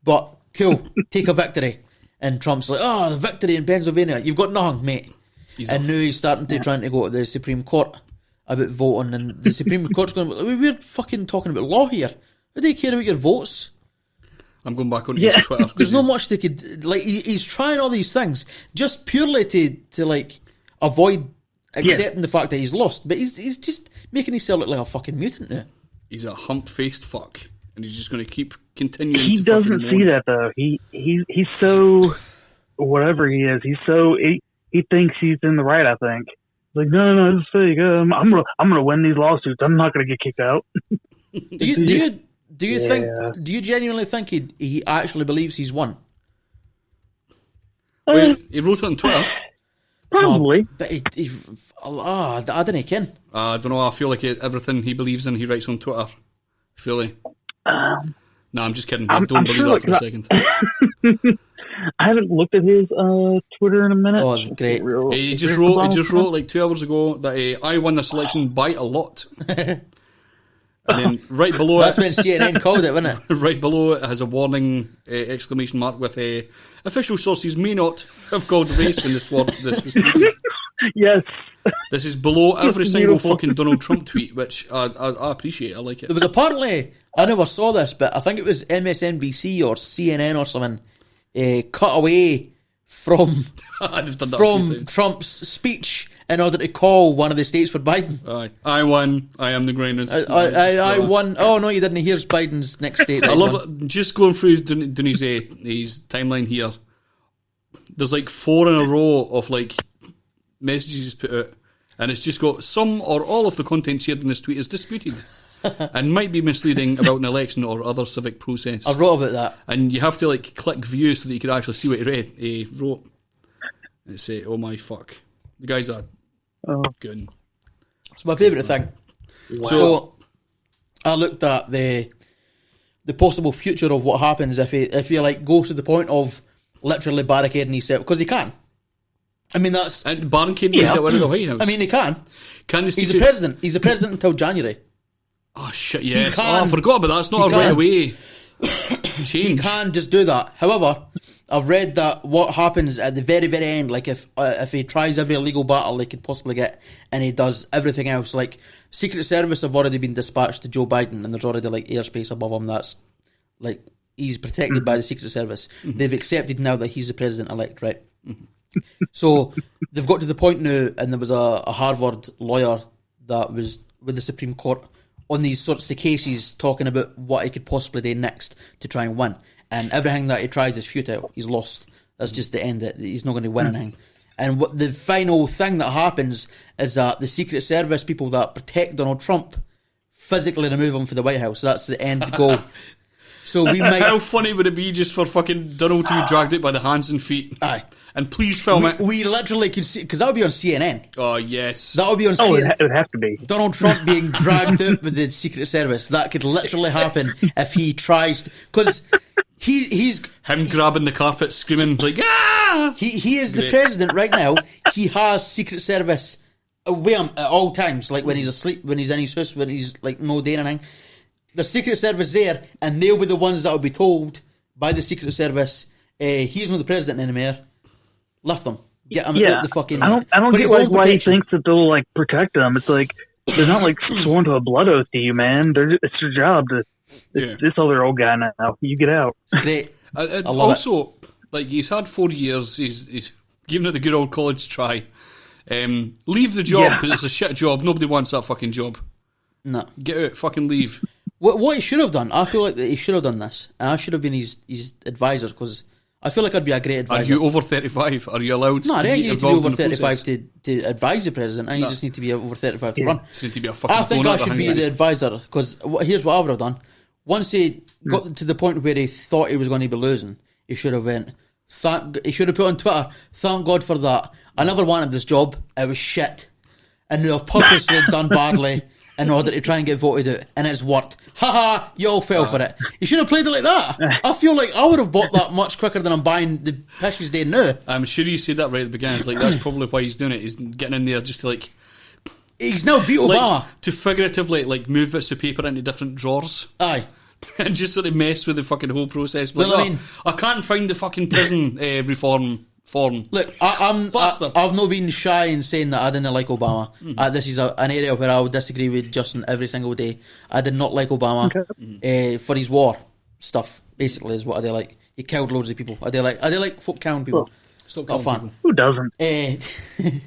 But cool, take a victory. And Trump's like, the victory in Pennsylvania. You've got nothing, mate. Now he's starting to trying to go to the Supreme Court about voting, and the Supreme Court's going, we're fucking talking about law here. Who do you care about your votes? I'm going back on his Twitter. There's not much they could... he's trying all these things just purely to avoid accepting the fact that he's lost. But he's just making himself look like a fucking mutant now. He's a hump-faced fuck. And he's just going to keep continuing he to doesn't see that, though. He's so... Whatever he is, he's so... He thinks he's in the right, I think. Like, no, this is fake. I'm gonna win these lawsuits. I'm not gonna get kicked out. Do you genuinely think he actually believes he's won? Wait, he wrote it on Twitter. Probably. No, but I didn't ken. I don't know. I feel like everything he believes in, he writes on Twitter. Fully. No, I'm just kidding. I don't believe that for a second. I haven't looked at his Twitter in a minute. Oh, it's great. He just wrote like 2 hours ago that I won this election by a lot. And then right below That's when CNN called it, wasn't it? Right below it has a warning exclamation mark with official sources may not have called race when this was tweeted. Yes. This is below every single fucking Donald Trump tweet, which I appreciate. I like it. There was apparently, I never saw this, but I think it was MSNBC or CNN or something, cut away from Trump's speech in order to call one of the states for Biden. I won. I am the greatest. I won. Oh no, you didn't. Here's Biden's next state. I love it. Just going through his timeline here. There's like 4 in a row of like messages he's put out, and it's just got some or all of the content shared in this tweet is disputed. And might be misleading about an election or other civic process. I wrote about that. And you have to like click view so that you could actually see what he wrote. And say, oh my fuck. The guy's a goon. It's my favourite thing. Wow. So I looked at the possible future of what happens if he like goes to the point of literally barricading himself, because he can. I mean, that's... And barricading himself out of the White House. I mean, he can. He's the president. He's the president until January. Oh shit, yes. I forgot about that. It's not a right away change. He can just do that. However, I've read that what happens at the very, very end, like if he tries every legal battle he could possibly get, and he does everything else, like Secret Service have already been dispatched to Joe Biden, and there's already like airspace above him that's like he's protected by the Secret Service. Mm-hmm. They've accepted now that he's the president-elect, right? Mm-hmm. So they've got to the point now, and there was a Harvard lawyer that was with the Supreme Court on these sorts of cases talking about what he could possibly do next to try and win. And everything that he tries is futile. He's lost. That's just the end of it. He's not going to win anything. And what the final thing that happens is that the Secret Service people that protect Donald Trump physically remove him from the White House. That's the end goal. So we might... How funny would it be just for fucking Donald to be dragged out by the hands and feet? Aye. And please film it. We literally could see... Because that would be on CNN. Oh, yes. That would be on CNN. CNN. It would have to be. Donald Trump being dragged out with the Secret Service. That could literally happen if he tries... Because he's... Him grabbing the carpet, screaming, like, ah! He is the president right now. He has Secret Service with him at all times. Like when he's asleep, when he's in his house, when he's like no doing anything. The Secret Service there, and they'll be the ones that will be told by the Secret Service he's not the president anymore. Lift him. Get him Yeah, out the fucking... I don't for get his like own why he protection. thinks that they'll like protect them. It's like they're not like sworn to a blood oath to you, man. It's their job to. Yeah. This other old guy now. You get out. Great. And I love also, like, he's had 4 years. He's given it the good old college try. Leave the job Yeah. because it's a shit job. Nobody wants that fucking job. No. Get out. Fucking leave. What he should have done, I feel like that he should have done this, and I should have been his advisor, because I feel like I'd be a great Are advisor. you over 35? Are you allowed No, I to don't be need to be involved over in the 35 process? to advise the president. I think you just need to be over 35 to run. Just need to be a fucking I think donut I should be behind the it. advisor, because here's what I would have done. Once he got to the point where he thought he was going to be losing, he should have went. He should have put on Twitter, "Thank God for that. I never wanted this job. It was shit, and I've purposely done badly in order to try and get voted out, and it's worked. Haha, you all fell for it." You should have played it like that. I feel like I would have bought that much quicker than I'm buying the piss he's doing now. I'm sure you said that right at the beginning. It's like, that's probably why he's doing it. He's getting in there just to like He's now beat Obama. to figuratively like move bits of paper into different drawers. Aye. And just sort of mess with the fucking whole process. Like, Well, I mean- I can't find the fucking prison reform form. Look, Bastard. I've not been shy in saying that I didn't like Obama. This is an area where I would disagree with Justin every single day. I did not like Obama for his war stuff. Basically, is what I did like. He killed loads of people. I did like folk killing people. Stop Not a killing fan. people. Who doesn't?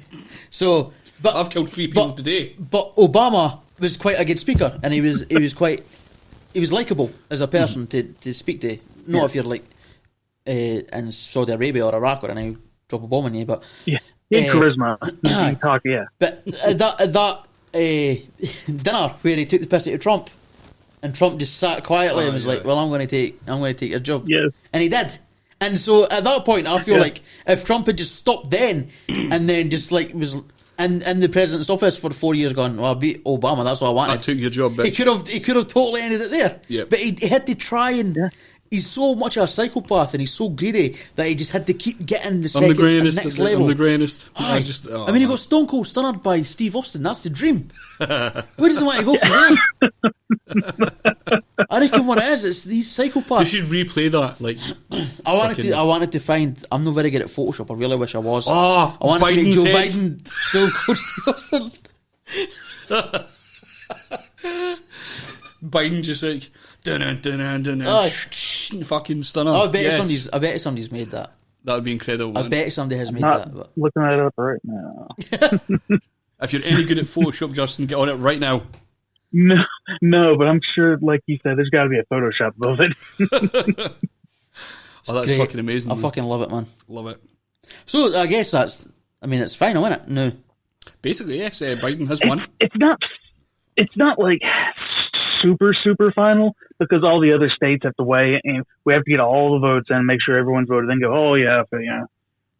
So, but I've killed 3 people today. But Obama was quite a good speaker, and he was likable as a person to speak to. Not if you're like in Saudi Arabia or Iraq or anything, drop a bomb on you, but Yeah, he had charisma. He can talk. Yeah. but that dinner where he took the piss out of Trump, and Trump just sat quietly and was like, "Well, I'm going to take your job," Yes. and he did. And so at that point, I feel like if Trump had just stopped then, and then just like was in the president's office for 4 years, gone, "Well, I beat Obama. That's what I wanted." I took your job, He bitch. could have totally ended it there. Yep. But he had to try and. He's so much a psychopath and he's so greedy that he just had to keep getting the I'm the second and greatest. next I'm level. the greatest. Aye. I I mean, he got Stone Cold Stunned by Steve Austin. That's the dream. Where does he want to go from there? I reckon what it is, it's these You psychopaths. should replay that. Like, I wanted to find. I'm not very good at Photoshop. I really wish I was. Oh, I wanted to make Biden's Joe head. Biden Stone Cold Steve Austin. Biden just like dun Aye. fucking stunner. I bet Yes. somebody's made that. That would be incredible. I Man. bet somebody has made Not that. But looking that up right now. If you're any good at Photoshop, Justin, get on it right now. No, but I'm sure, like you said, there's got to be a Photoshop of it. Oh, that's great. fucking amazing. I man. fucking love it, man. Love it. So I guess that's. I mean, it's final, isn't it? No. Basically, yes, Biden has won. It's not like super final, because all the other states have to weigh, and we have to get all the votes and make sure everyone's voted, then go, oh yeah, but, yeah.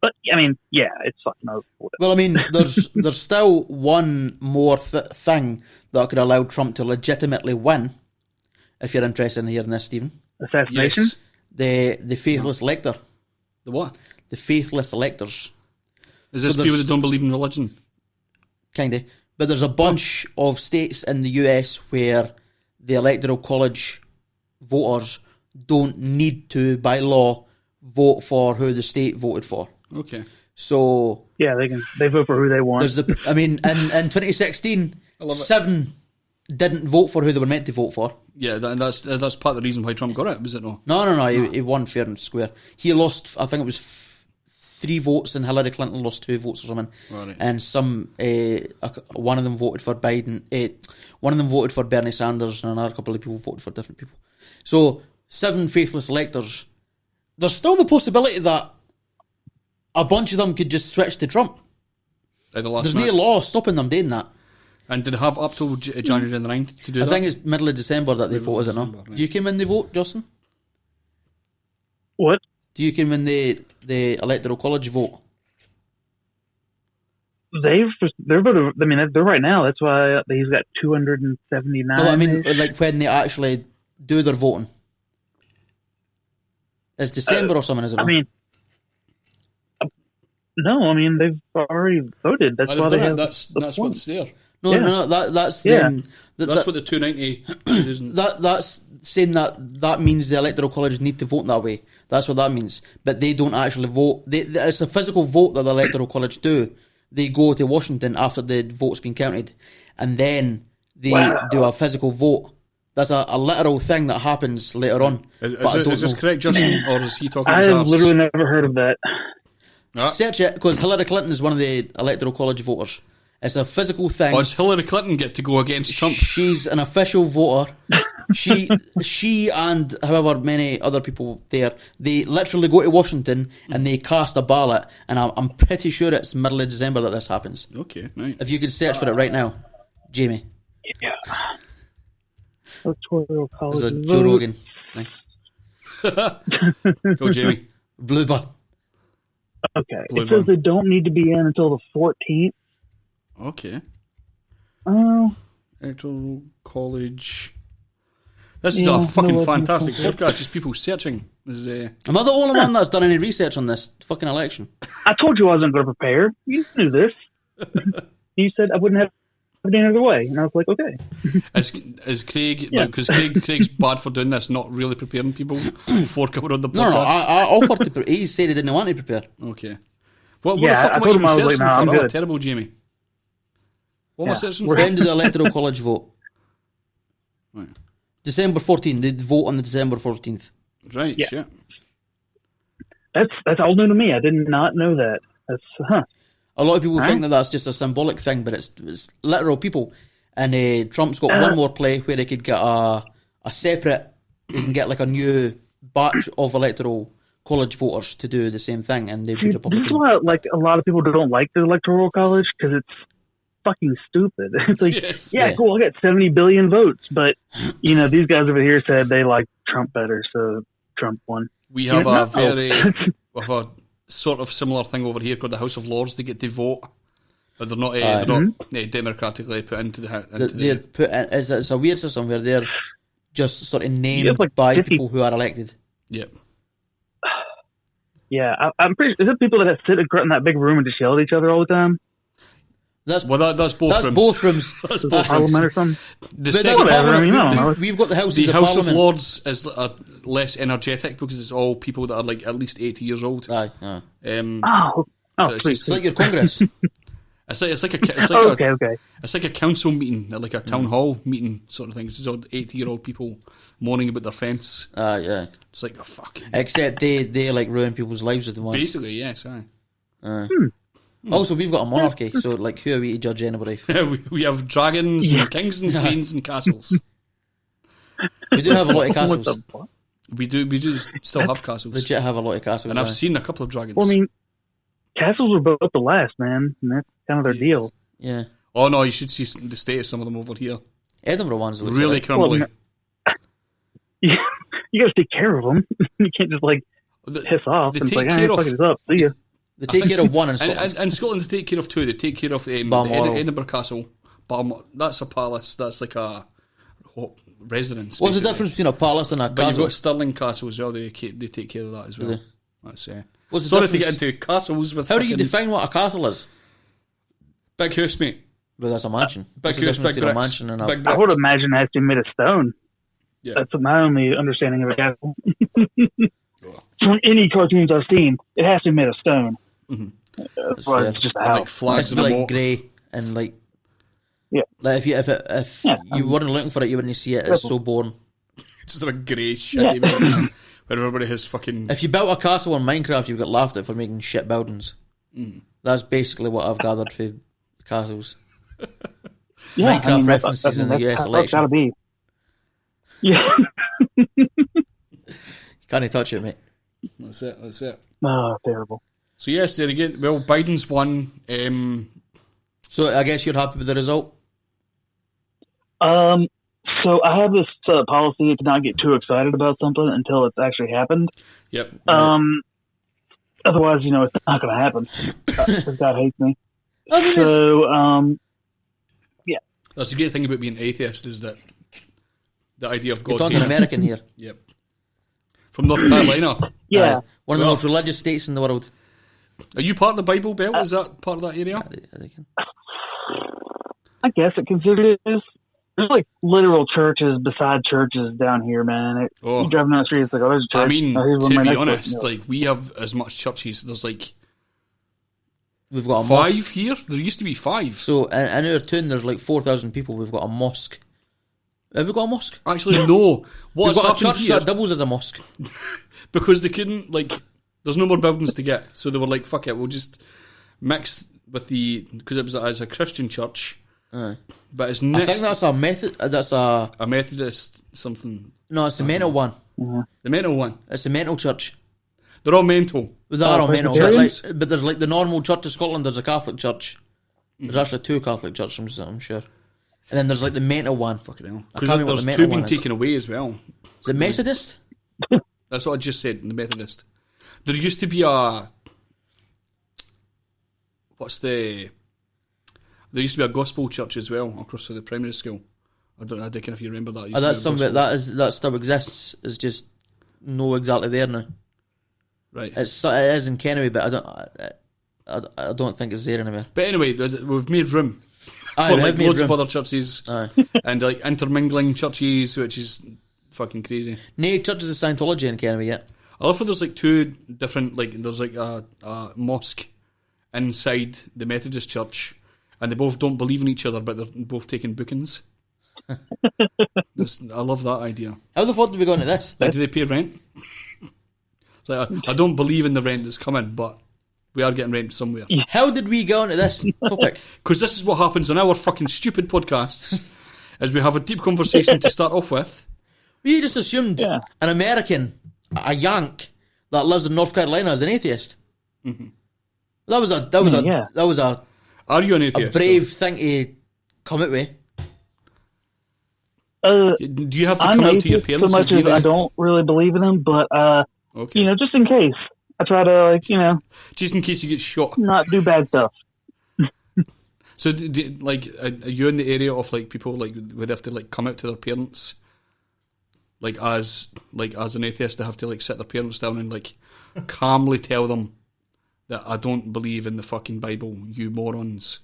But I mean, yeah, it's fucking over. Well, I mean, there's still one more thing that could allow Trump to legitimately win. If you're interested in hearing this, Stephen, Assassination. Yes. the Faithless Elector, The what? the Faithless Electors, Is this So people there's- that don't believe in religion? kinda. But there's a bunch of states in the US where the Electoral College voters don't need to, by law, vote for who the state voted for. Okay. So Yeah, they vote for who they want. there's I mean, in 2016, love it. 7 didn't vote for who they were meant to vote for. Yeah, that's part of the reason why Trump got it, was it not? No. He won fair and square. He lost, I think it was 3 votes, and Hillary Clinton lost 2 votes or something. Right. And one of them voted for Biden. One of them voted for Bernie Sanders, and another couple of people voted for different people. So 7 faithless electors. There's still the possibility that a bunch of them could just switch to Trump. At the last There's minute. no law stopping them doing that. And did they have up till January the 9th to do I that? think it's middle of December that they vote, is it not? December, right. Do you come in the vote, Justin? What? Do you come in the Electoral College vote? They're voted. I mean, they're right now. That's why he's got 279. No, I mean, like when they actually do their voting. It's December or something, isn't it? I mean, no. I mean, they've already voted. That's Oh, they've why they done it. have. That's the what's there. no, that's Yeah. them. That's what the 290 That's saying that means the Electoral College need to vote that way. That's what that means. But they don't actually vote. It's a physical vote that the Electoral College do. They go to Washington after the vote's been counted, and then they do a physical vote. That's a literal thing that happens later on. Is this correct, Justin, or is he talking? I have literally never heard of that. Search it, because Hillary Clinton is one of the Electoral College voters. It's a physical thing. Does Hillary Clinton get to go against Trump? She's an official voter. She and however many other people there, they literally go to Washington and they cast a ballot, and I'm pretty sure it's middle of December that this happens. Okay, right. If you could search for it right now, Jamie. Yeah. Electoral College. There's a Joe Rogan thing. Go, Jamie. Blue button. Okay. Blue it says button. they don't need to be in until the 14th. Okay. Oh. Electoral College. This is a fucking fantastic podcast. Just people searching. Am I the only one that's done any research on this fucking election? I told you I wasn't going to prepare. You knew this. You said I wouldn't have it any other way, and I was like, okay. Is Craig, because Craig's bad for doing this, not really preparing people before coming on the podcast? No, I offered to prepare. He said he didn't want to prepare. Okay. What Yeah, the fuck I am I told even him I was like, searching nah, for? I'm Oh, good. terrible, Jamie. What am I searching for? When did the Electoral College vote? Right. December 14th. They vote on the December 14th. Right, Yeah. shit. That's all new to me. I did not know that. That's A lot of people Right. think that that's just a symbolic thing, but it's literal people. And Trump's got one more play where he could get a separate, he can get like a new batch of Electoral College voters to do the same thing, and they'd be Dude, this Republican. is why like a lot of people don't like the Electoral College, because it's fucking stupid. It's like, Yes. yeah, Yeah. cool, I got 70 billion votes, but these guys over here said they like Trump better, so Trump won. We have Yeah, a no. very, we have a sort of similar thing over here called the House of Lords. They get to vote, but they're not democratically put into the house. They're put in, it's a weird system where they're just sort of named have, like, by 50 people who are elected. Yep. Yeah, I'm pretty. Is it people that sit in that big room and just yell at each other all the time? That's That's both that's rooms. both rooms. That's Is it both Parliament rooms. or something? The But that's second, Whatever, I mean, Parliament. I don't know. We've got the Houses the of House Parliament. of Lords is less energetic because it's all people that are like at least 80 years old. Aye. Oh, So it's sweet. It's like your Congress. It's like a Okay. it's like a council meeting, like a town hall meeting sort of thing. It's all 80-year-old people moaning about their fence. Yeah. It's like a fucking Except they like ruin people's lives with the one. basically yes. Aye. Also, we've got a monarchy, so like, who are we to judge anybody? we have dragons and kings and queens and castles. We do have a lot of What castles. the fuck? We do still have castles, Legit have a lot of castles. and I've aye. seen a couple of dragons. Well, I mean, castles were built to last, man, and that's kind of their deal. Yeah. Oh no, you should see the state of some of them over here. Edinburgh ones look Really like, crumbly. You got to take care of them. You can't just like piss off they and take like, care fuck of- it up. See ya. they take care of one in And, Scotland. and Scotland they take care of two. They take care of the Balmoral. Edinburgh Castle. That's a palace. That's like a residence. What's the basically. difference between a palace and a But you've castle? got Stirling Castle as well. They take care of that as well. they? That's What's the sorry to difference? get into castles with. How do you fucking define what a castle is? big house, mate? Well, that's a mansion. Big What's the house, difference big between a bricks. mansion and a... Big I would bricks. imagine it has to be made of stone. Yeah. That's my only understanding of a castle. From any cartoons I've seen, it has to be made of stone. That's Well, fair. it's just a And, house. like flags It's in the like moat. grey and like... Yeah. Like if Yeah, you weren't looking for it, you wouldn't see it. It's so boring. Just a grey shitty moat where everybody has fucking. If you built a castle in Minecraft, you get laughed at for making shit buildings. That's basically what I've gathered for castles. Yeah, Minecraft references in the US that's election. gotta be. Yeah. You can't touch it, mate. That's it. Oh, terrible. So yes, there again. Well, Biden's won. So I guess you're happy with the result? So I have this policy to not get too excited about something until it's actually happened. Yep. Otherwise, it's not going to happen. 'Cause God hates me. I mean, So, That's the great thing about being atheist is that the idea of you're God. talking hates. American here. Yep. From North Carolina. yeah. Aye. One of the Well- most religious states in the world. Are you part of the Bible Belt? Is that part of that area? I think. I guess it considered it is. There's like literal churches beside churches down here, man. You driving down the street, it's like, oh, there's a church. I mean, here's to one be right next honest, to it. like we have as much churches. There's like We've got a 5 mosque. here. There used to be 5. So in our town, there's like 4,000 people. We've got a mosque. Have we got a mosque? Actually, no. We've What's got a happened church here? that doubles as a mosque. Because they couldn't, like, there's no more buildings to get, so they were like, fuck it, we'll just mix with because it was as a Christian church, but it's next I think that's a method. That's a Methodist something. no. It's the mental one. The mental one. It's the mental church. They're all mental. They are all mental. Presbyterians? But there's like the normal Church of Scotland. There's a Catholic church. There's actually 2 Catholic churches, I'm sure. And then there's like the mental one. Fucking hell. I Because can't remember what there's the 2 mental being one is. taken away as well. Is it Methodist? That's what I just said, the Methodist. There used to be a... There used to be a gospel church as well across the primary school. I don't know if you remember that. That's something that still exists. It's just no exactly there now. Right. It is in Kennewy, but I don't think it's there anywhere. But anyway, we've made room Aye, for we like have made loads room. of other churches Aye. and like intermingling churches, which is fucking crazy. No churches of Scientology in Kennewy yet. I love how there's like 2 different, like there's like a mosque inside the Methodist church, and they both don't believe in each other, but they're both taking bookings. I love that idea. How the fuck did we go into this? Like, do they pay rent? It's like, I don't believe in the rent that's coming, but we are getting rent somewhere. How did we go into this topic? Because this is what happens on our fucking stupid podcasts, is we have a deep conversation to start off with. We just assumed an American, a Yank that lives in North Carolina is an atheist. Mm-hmm. That was a Are you an atheist? brave thing to come out with. Do you have to I'm come an out to your atheist so parents? much and as be I like, don't really believe in them, but okay. just in case, I try to Just in case you get shot. not do bad stuff. So, are you in the area of like people like would have to like come out to their parents, like as an atheist, they have to like sit their parents down and like calmly tell them that I don't believe in the fucking Bible, you morons.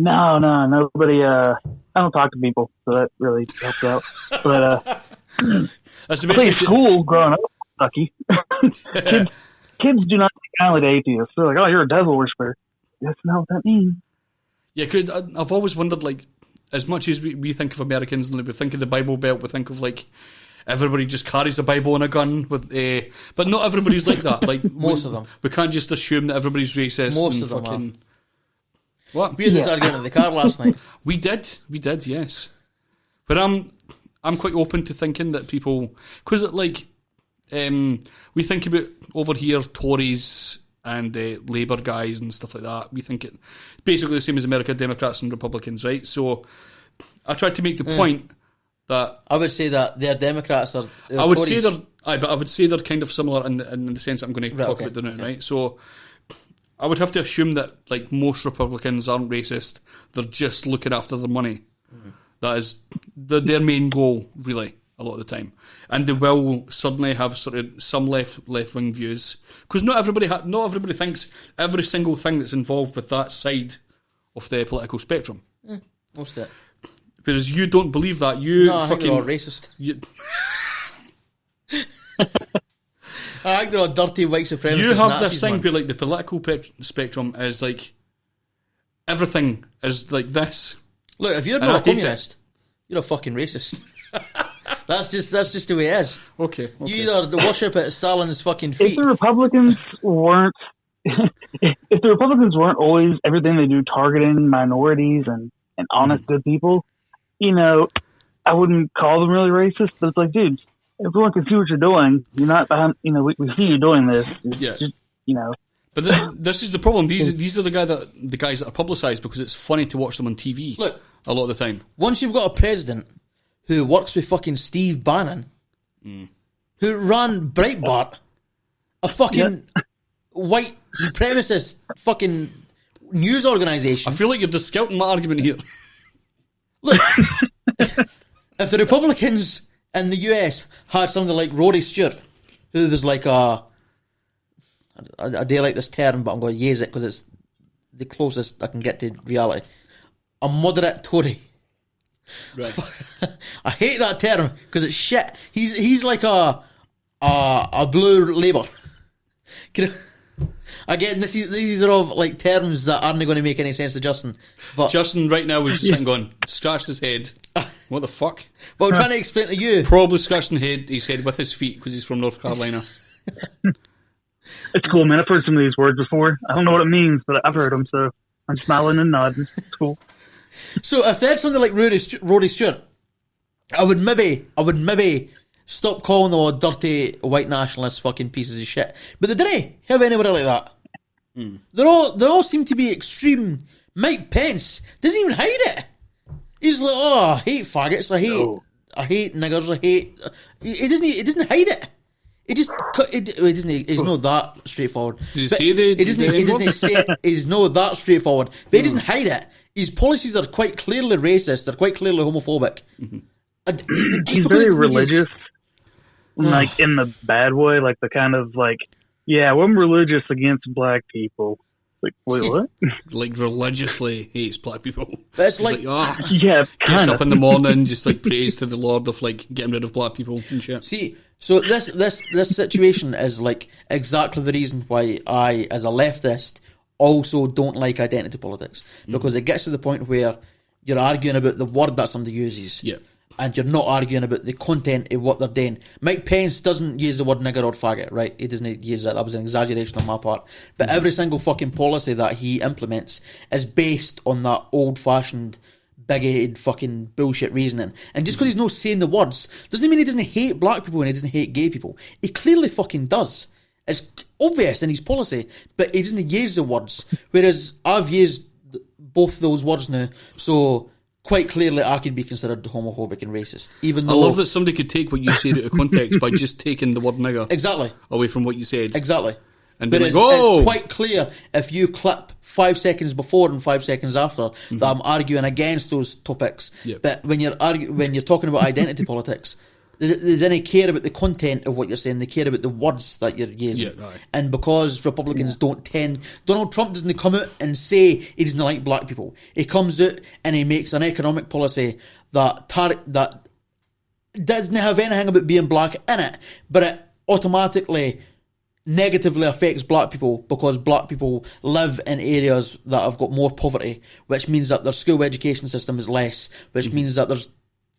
No, nobody. I don't talk to people, so that really helps out. But That's the I best way played to- school growing up, Kentucky. kids do not take kindly to atheists. They're like, "Oh, you're a devil worshiper." That's not what that means. Yeah, I've always wondered, like, as much as we think of Americans and like, we think of the Bible Belt, we think of like everybody just carries a Bible and a gun with but not everybody's like that. Like Most of them. We can't just assume that everybody's racist. Most and of them fucking, What? We had this argument in the car last night. We did, yes. But I'm quite open to thinking that people, because like we think about over here Tories and Labour guys and stuff like that. We think it basically the same as America, Democrats and Republicans, right? So I tried to make the point that I would say that they're Democrats or I would Tories. say but I would say they're kind of similar in the sense that I'm going to talk okay. about them now, right? So I would have to assume that like most Republicans aren't racist; they're just looking after their money. Mm-hmm. That is their main goal, really, a lot of the time, and they will suddenly have sort of some left wing views because not everybody thinks every single thing that's involved with that side of the political spectrum. Most of it. Whereas you don't believe that. You No, I think fucking they're all racist. you, I think they're all dirty white supremacists. You have Nazis, this thing man. where like the political spectrum is like everything is like this. Look, if you're I not a hate it. communist, you're a fucking racist. That's just the way it is. Okay. You either worship at Stalin's fucking If feet. the Republicans weren't, if the Republicans weren't always everything they do targeting minorities and honest good people, I wouldn't call them really racist. But it's like, dude, everyone can see what you're doing. You're not behind. We see you doing this. It's Yeah. just, But this is the problem. These are the guys that are publicised because it's funny to watch them on TV. Look, a lot of the time. once you've got a president who works with fucking Steve Bannon, who ran Breitbart, a fucking white supremacist fucking news I organisation. feel like you're discounting my argument here. Look, if the Republicans in the US had somebody like Rory Stewart, who was like I do like this term, but I'm going to use it because it's the closest I can get to reality. A moderate Tory. Right. I hate that term because it's shit. He's like a blue Labour. Again, these are all like terms that aren't going to make any sense to Justin. But Justin right now is sitting going, scratched his head. What the fuck? But I'm trying to explain to you. Probably scratching his head with his feet because he's from North Carolina. It's cool, man. I've heard some of these words before. I don't know what it means, but I've heard them, so I'm smiling and nodding. It's cool. So if they had something like Roddy Stewart, I would maybe stop calling them dirty white nationalist fucking pieces of shit. But they didn't have anybody like that. They all seem to be extreme. Mike Pence doesn't even hide it. He's like, oh, I hate faggots. I hate niggers. I hate. He doesn't hide it. It's not that straightforward. Did you say they? He doesn't say it. It's not that straightforward. But he doesn't hide it. His policies are quite clearly racist. They're quite clearly homophobic. He's very religious, like in the bad way, like the kind of like, yeah, well, I'm religious against black people. Like, wait, what? Like religiously hates black people. That's like yeah, gets up in the morning, just like prays to the Lord of like getting rid of black people and shit. See, so this situation is like exactly the reason why I, as a leftist, also don't like identity politics, because it gets to the point where you're arguing about the word that somebody uses, and you're not arguing about the content of what they're doing. Mike Pence doesn't use the word nigger or faggot, right? He doesn't use that. That was an exaggeration on my part. But every single fucking policy that he implements is based on that old-fashioned, bigoted fucking bullshit reasoning. And just because he's not saying the words doesn't mean he doesn't hate black people and he doesn't hate gay people. He clearly fucking does. It's obvious in his policy, but he doesn't use the words. Whereas I've used both those words now, so quite clearly I could be considered homophobic and racist. Even though I love that somebody could take what you said out of context by just taking the word nigger exactly away from what you said. Exactly. And but be like, oh! It's quite clear if you clip 5 seconds before and 5 seconds after that I'm arguing against those topics. Yep. But when you're talking about identity politics, they don't care about the content of what you're saying. They care about the words that you're using. Yeah, right. And because Republicans don't tend... Donald Trump doesn't come out and say he doesn't like black people. He comes out and he makes an economic policy that doesn't have anything about being black in it, but it automatically negatively affects black people because black people live in areas that have got more poverty, which means that their school education system is less, which means that there's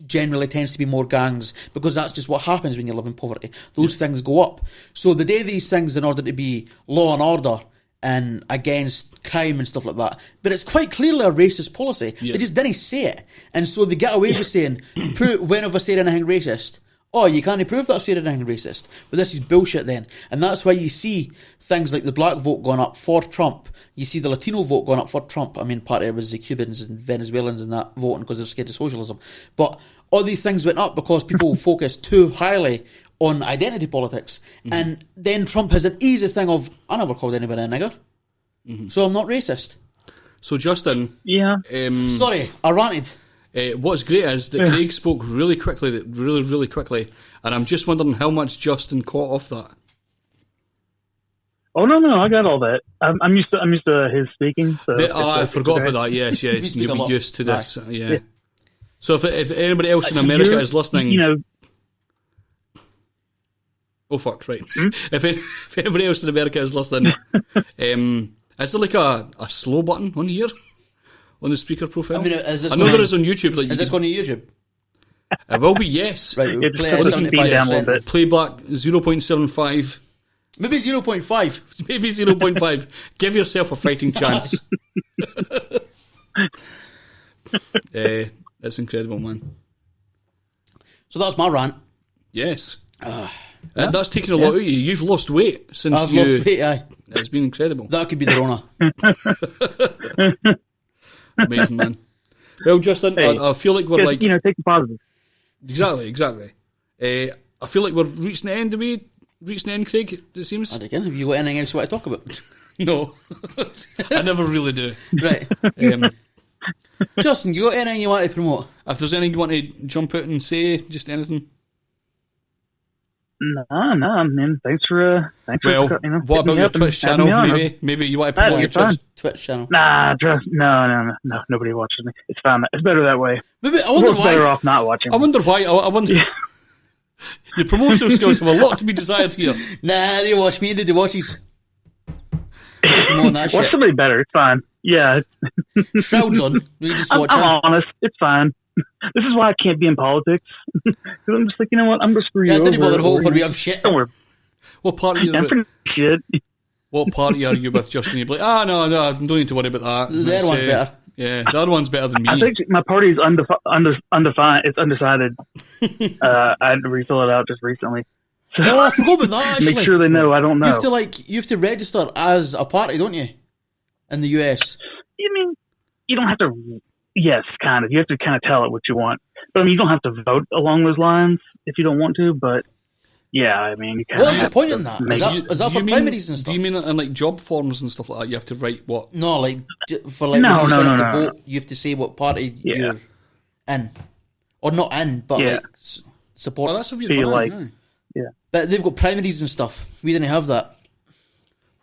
generally tends to be more gangs, because that's just what happens when you live in poverty. Those things go up. So they do these things in order to be law and order and against crime and stuff like that. But it's quite clearly a racist policy. Yeah. They just didn't say it. And so they get away with saying, when have I said anything racist? Oh, you can't prove that I've said anything racist. But this is bullshit then. And that's why you see things like the black vote going up for Trump. You see the Latino vote going up for Trump. I mean, part of it was the Cubans and Venezuelans and that voting because they're scared of socialism. But all these things went up because people focus too highly on identity politics. And then Trump has an easy thing of, I never called anybody a nigger, so I'm not racist. So Justin... Yeah. Sorry, I ranted. What's great is that Craig spoke really quickly, really quickly, and I'm just wondering how much Justin caught off that. Oh no, I got all that. I'm used to his speaking. So I forgot about that. Yes, We speak you'll a be lot. used to this. Yeah. So if anybody else in America is listening, you know, oh fuck, right. If anybody else in America is listening, is there like a slow button on here? On the speaker profile? I mean, is this I know there is on YouTube. Like, Is this going to YouTube? It will be, yes. Right, we'll play at It's looking down a little 75%. bit. Playback 0.75. Maybe 0.5. Maybe 0.5. Give yourself a fighting chance. That's incredible, man. So that's my rant. Yes. That's taken a lot out of you. You've lost weight since I've lost weight, aye. It's been incredible. That could be the Rona. Amazing, man. Well, Justin, Hey, I feel like we're like... take the positive. Exactly. I feel like we're reaching the end, Craig, it seems. And again, have you got anything else you want to talk about? No. I never really do. Right. Justin, you got anything you want to promote? If there's anything you want to jump out and say, just anything. No, man. Thanks for Well, what hitting about me your up and Twitch having me channel? on. Maybe you want to promote You're your fine. Twitch channel. Nah, no. Nobody watches me. It's fine. It's better that way. Maybe I wonder We're better why. off not watching. I wonder why. I wonder. Your promotional skills have a lot to be desired here. Nah, they watch me. Did they watch his? Promoting that Watch shit. somebody better. It's fine. Yeah. Shroud's on. We just I'm watch him. honest. It's fine. This is why I can't be in politics. Because I'm just like, you know what? I'm going to screw you Yeah, over. didn't bother vote for or- me. I'm shit. Don't worry. What party I'm are pretty shit. What party are you with, Justin? You'd be like, no, I don't need to worry about that. The other one's better. Yeah, the other one's better than me. I think my party's undefined. It's undecided. I had to refill it out just recently. So Oh, I forgot about that. Actually, make sure they know I don't know. you have to register as a party, don't you? In the US. You mean you don't have to? Yes, kind of. You have to kind of tell it what you want. But I mean, you don't have to vote along those lines if you don't want to. But yeah, I mean, you kind What's of the have point to in that? make Is that for primaries and stuff? Do you mean in like job forms and stuff like that? You have to write what? No, like for like No, when you no, sign up no, to no. vote, you have to say what party Yeah. you're in, or not in, but Yeah. like support. Oh, that's a weird Be one. like- aye. But they've got primaries and stuff. We didn't have that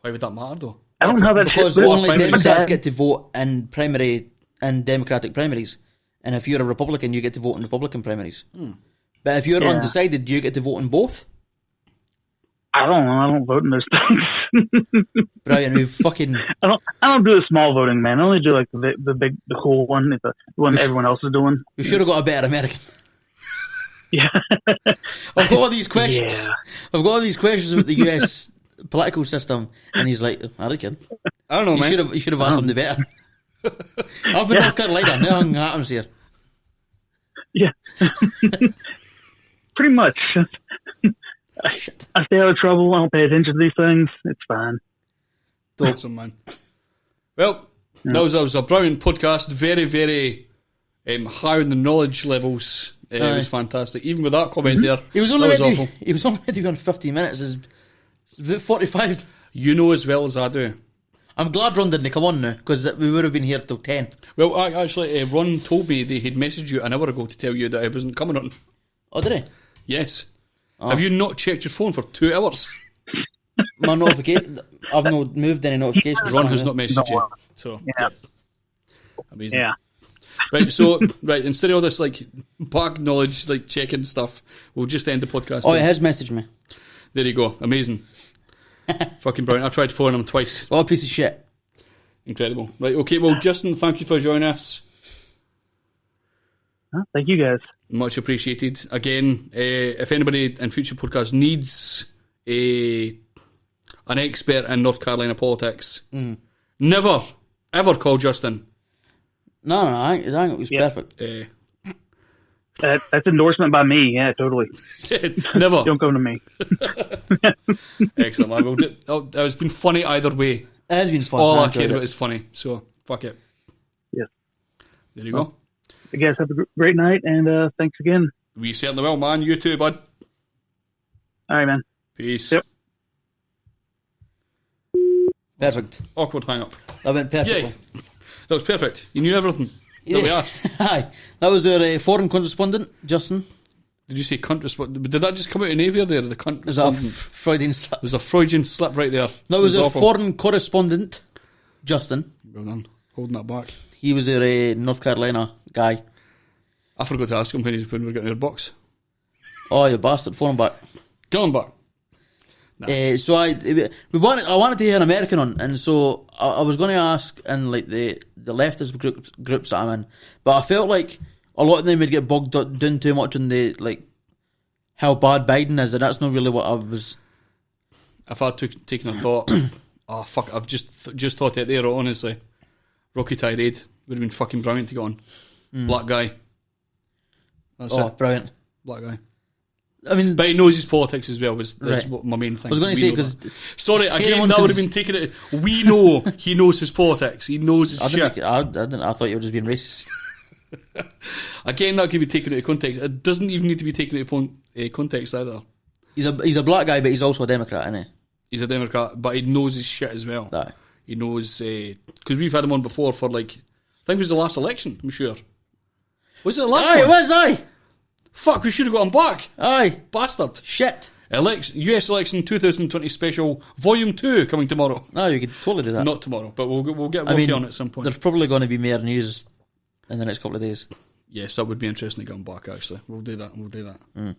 Why would that matter though? I don't know how that because shit- only primaries. Democrats get to vote in primary and Democratic primaries, and if you're a Republican, you get to vote in Republican primaries. But if you're Yeah. undecided, do you get to vote in both? I don't know. I don't vote in those things. Brilliant. We fucking I don't do the small voting, man. I only do like the big, the cool one, the one everyone else is doing. we should have got a better American. Yeah. I've got all these questions. Yeah. I've got all these questions about the US political system, and he's like, I reckon. I don't know, man. You should have asked something better. I'm in North Carolina. Nothing happens here. Yeah. Pretty much. I stay out of trouble. I don't pay attention to these things. It's fine. Awesome, man. Well, that was a brilliant podcast. Very, very high in the knowledge levels. It Aye. was fantastic. Even with that comment there, He was only that was meant awful. to. He was only meant to be on 15 minutes. It's about 45. You know as well as I do. I'm glad Ron didn't come on now because we would have been here till 10. Well, actually, Ron told me they had messaged you an hour ago to tell you that I wasn't coming on. Oh, did he? Yes. Have you not checked your phone for 2 hours? My notification. I've not moved any notifications. Ron has not messaged you. No. So, Yeah. amazing. Yeah. Right, so, instead of all this, like, back knowledge, like, checking stuff, we'll just end the podcast. Oh, there. he has messaged me. There you go. Amazing. Fucking brilliant. I tried phoning him twice. What a piece of shit. Incredible. Right, okay, well, Justin, thank you for joining us. Thank you guys. Much appreciated. Again, if anybody in future podcasts needs an expert in North Carolina politics, never, ever call Justin. No, I think it was perfect. That's endorsement by me. Yeah, totally. Never. Don't come to me. Excellent, man. It's been funny either way. It has been fun. All I enjoyed care it. about is funny. So, fuck it. Yes. There you go. You guys have a great night, and thanks again. We certainly will, man. You too, bud. All right, man. Peace. Yep. Perfect. Awkward hang up. That went perfectly. Yay. That was perfect. You knew everything that we asked. Aye. That was our foreign correspondent, Justin. Did you say cunt? Did that just come out of nowhere there? The cunt. There's a Freudian slip. There's a Freudian slip right there. That was It our awful. foreign correspondent, Justin. Well done. Holding that back. He was our North Carolina guy. I forgot to ask him when we were getting our box. Oh, you bastard! Phone him back. Get on back. So I wanted to hear an American on, and so I was going to ask in like the leftist groups that I'm in, but I felt like a lot of them would get bogged down too much on the like how bad Biden is, and that's not really what I was. If I'd taken a thought, oh fuck, I've just thought it there. Honestly, Rocky Tirade would have been fucking brilliant to get on. Black guy. That's it. Brilliant! Black guy. I mean, But he knows his politics as well. That's Right. what my main thing. I was going to We say know because that. Sorry, again, anyone that would who's- have been taking it. We know he knows his politics. He knows his I shit. didn't. I didn't. I thought you were just being racist. Again, that could be taken out of context. It doesn't even need to be taken out of context either. He's a black guy, but he's also a Democrat, isn't He's a Democrat, but he knows his shit as well. he? Aye. He knows, because we've had him on before for like, I think it was the last election, I'm sure. Was it the last Aye, it one? was. Aye. Fuck, we should have got him back. Aye. Bastard. Shit. US Election 2020 Special Volume 2 coming tomorrow. No, you could totally do that. Not tomorrow, but we'll get working on it at some point. There's probably going to be more news in the next couple of days. Yes, that would be interesting to come back, actually. We'll do that.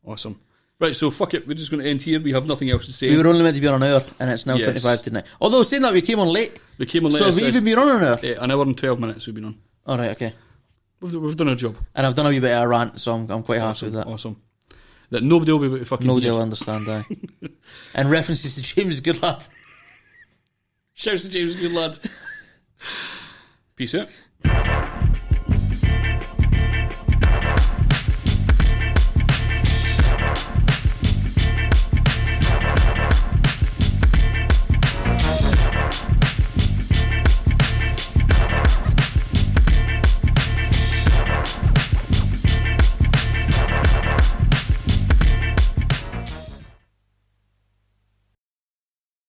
Awesome. Right, so fuck it. We're just going to end here. We have nothing else to say. We were only meant to be on an hour, and it's now Yes. 25 to 9. Although, saying that, we came on late. So have we even been on an hour? An hour and 12 minutes we've been on. All right, okay. We've done our job. And I've done a wee bit of a rant, so I'm quite happy with that. Awesome. That nobody will be able to fucking Nobody hear. will understand that. And references to James Goodlad. Shouts to James Goodlad. Peace out.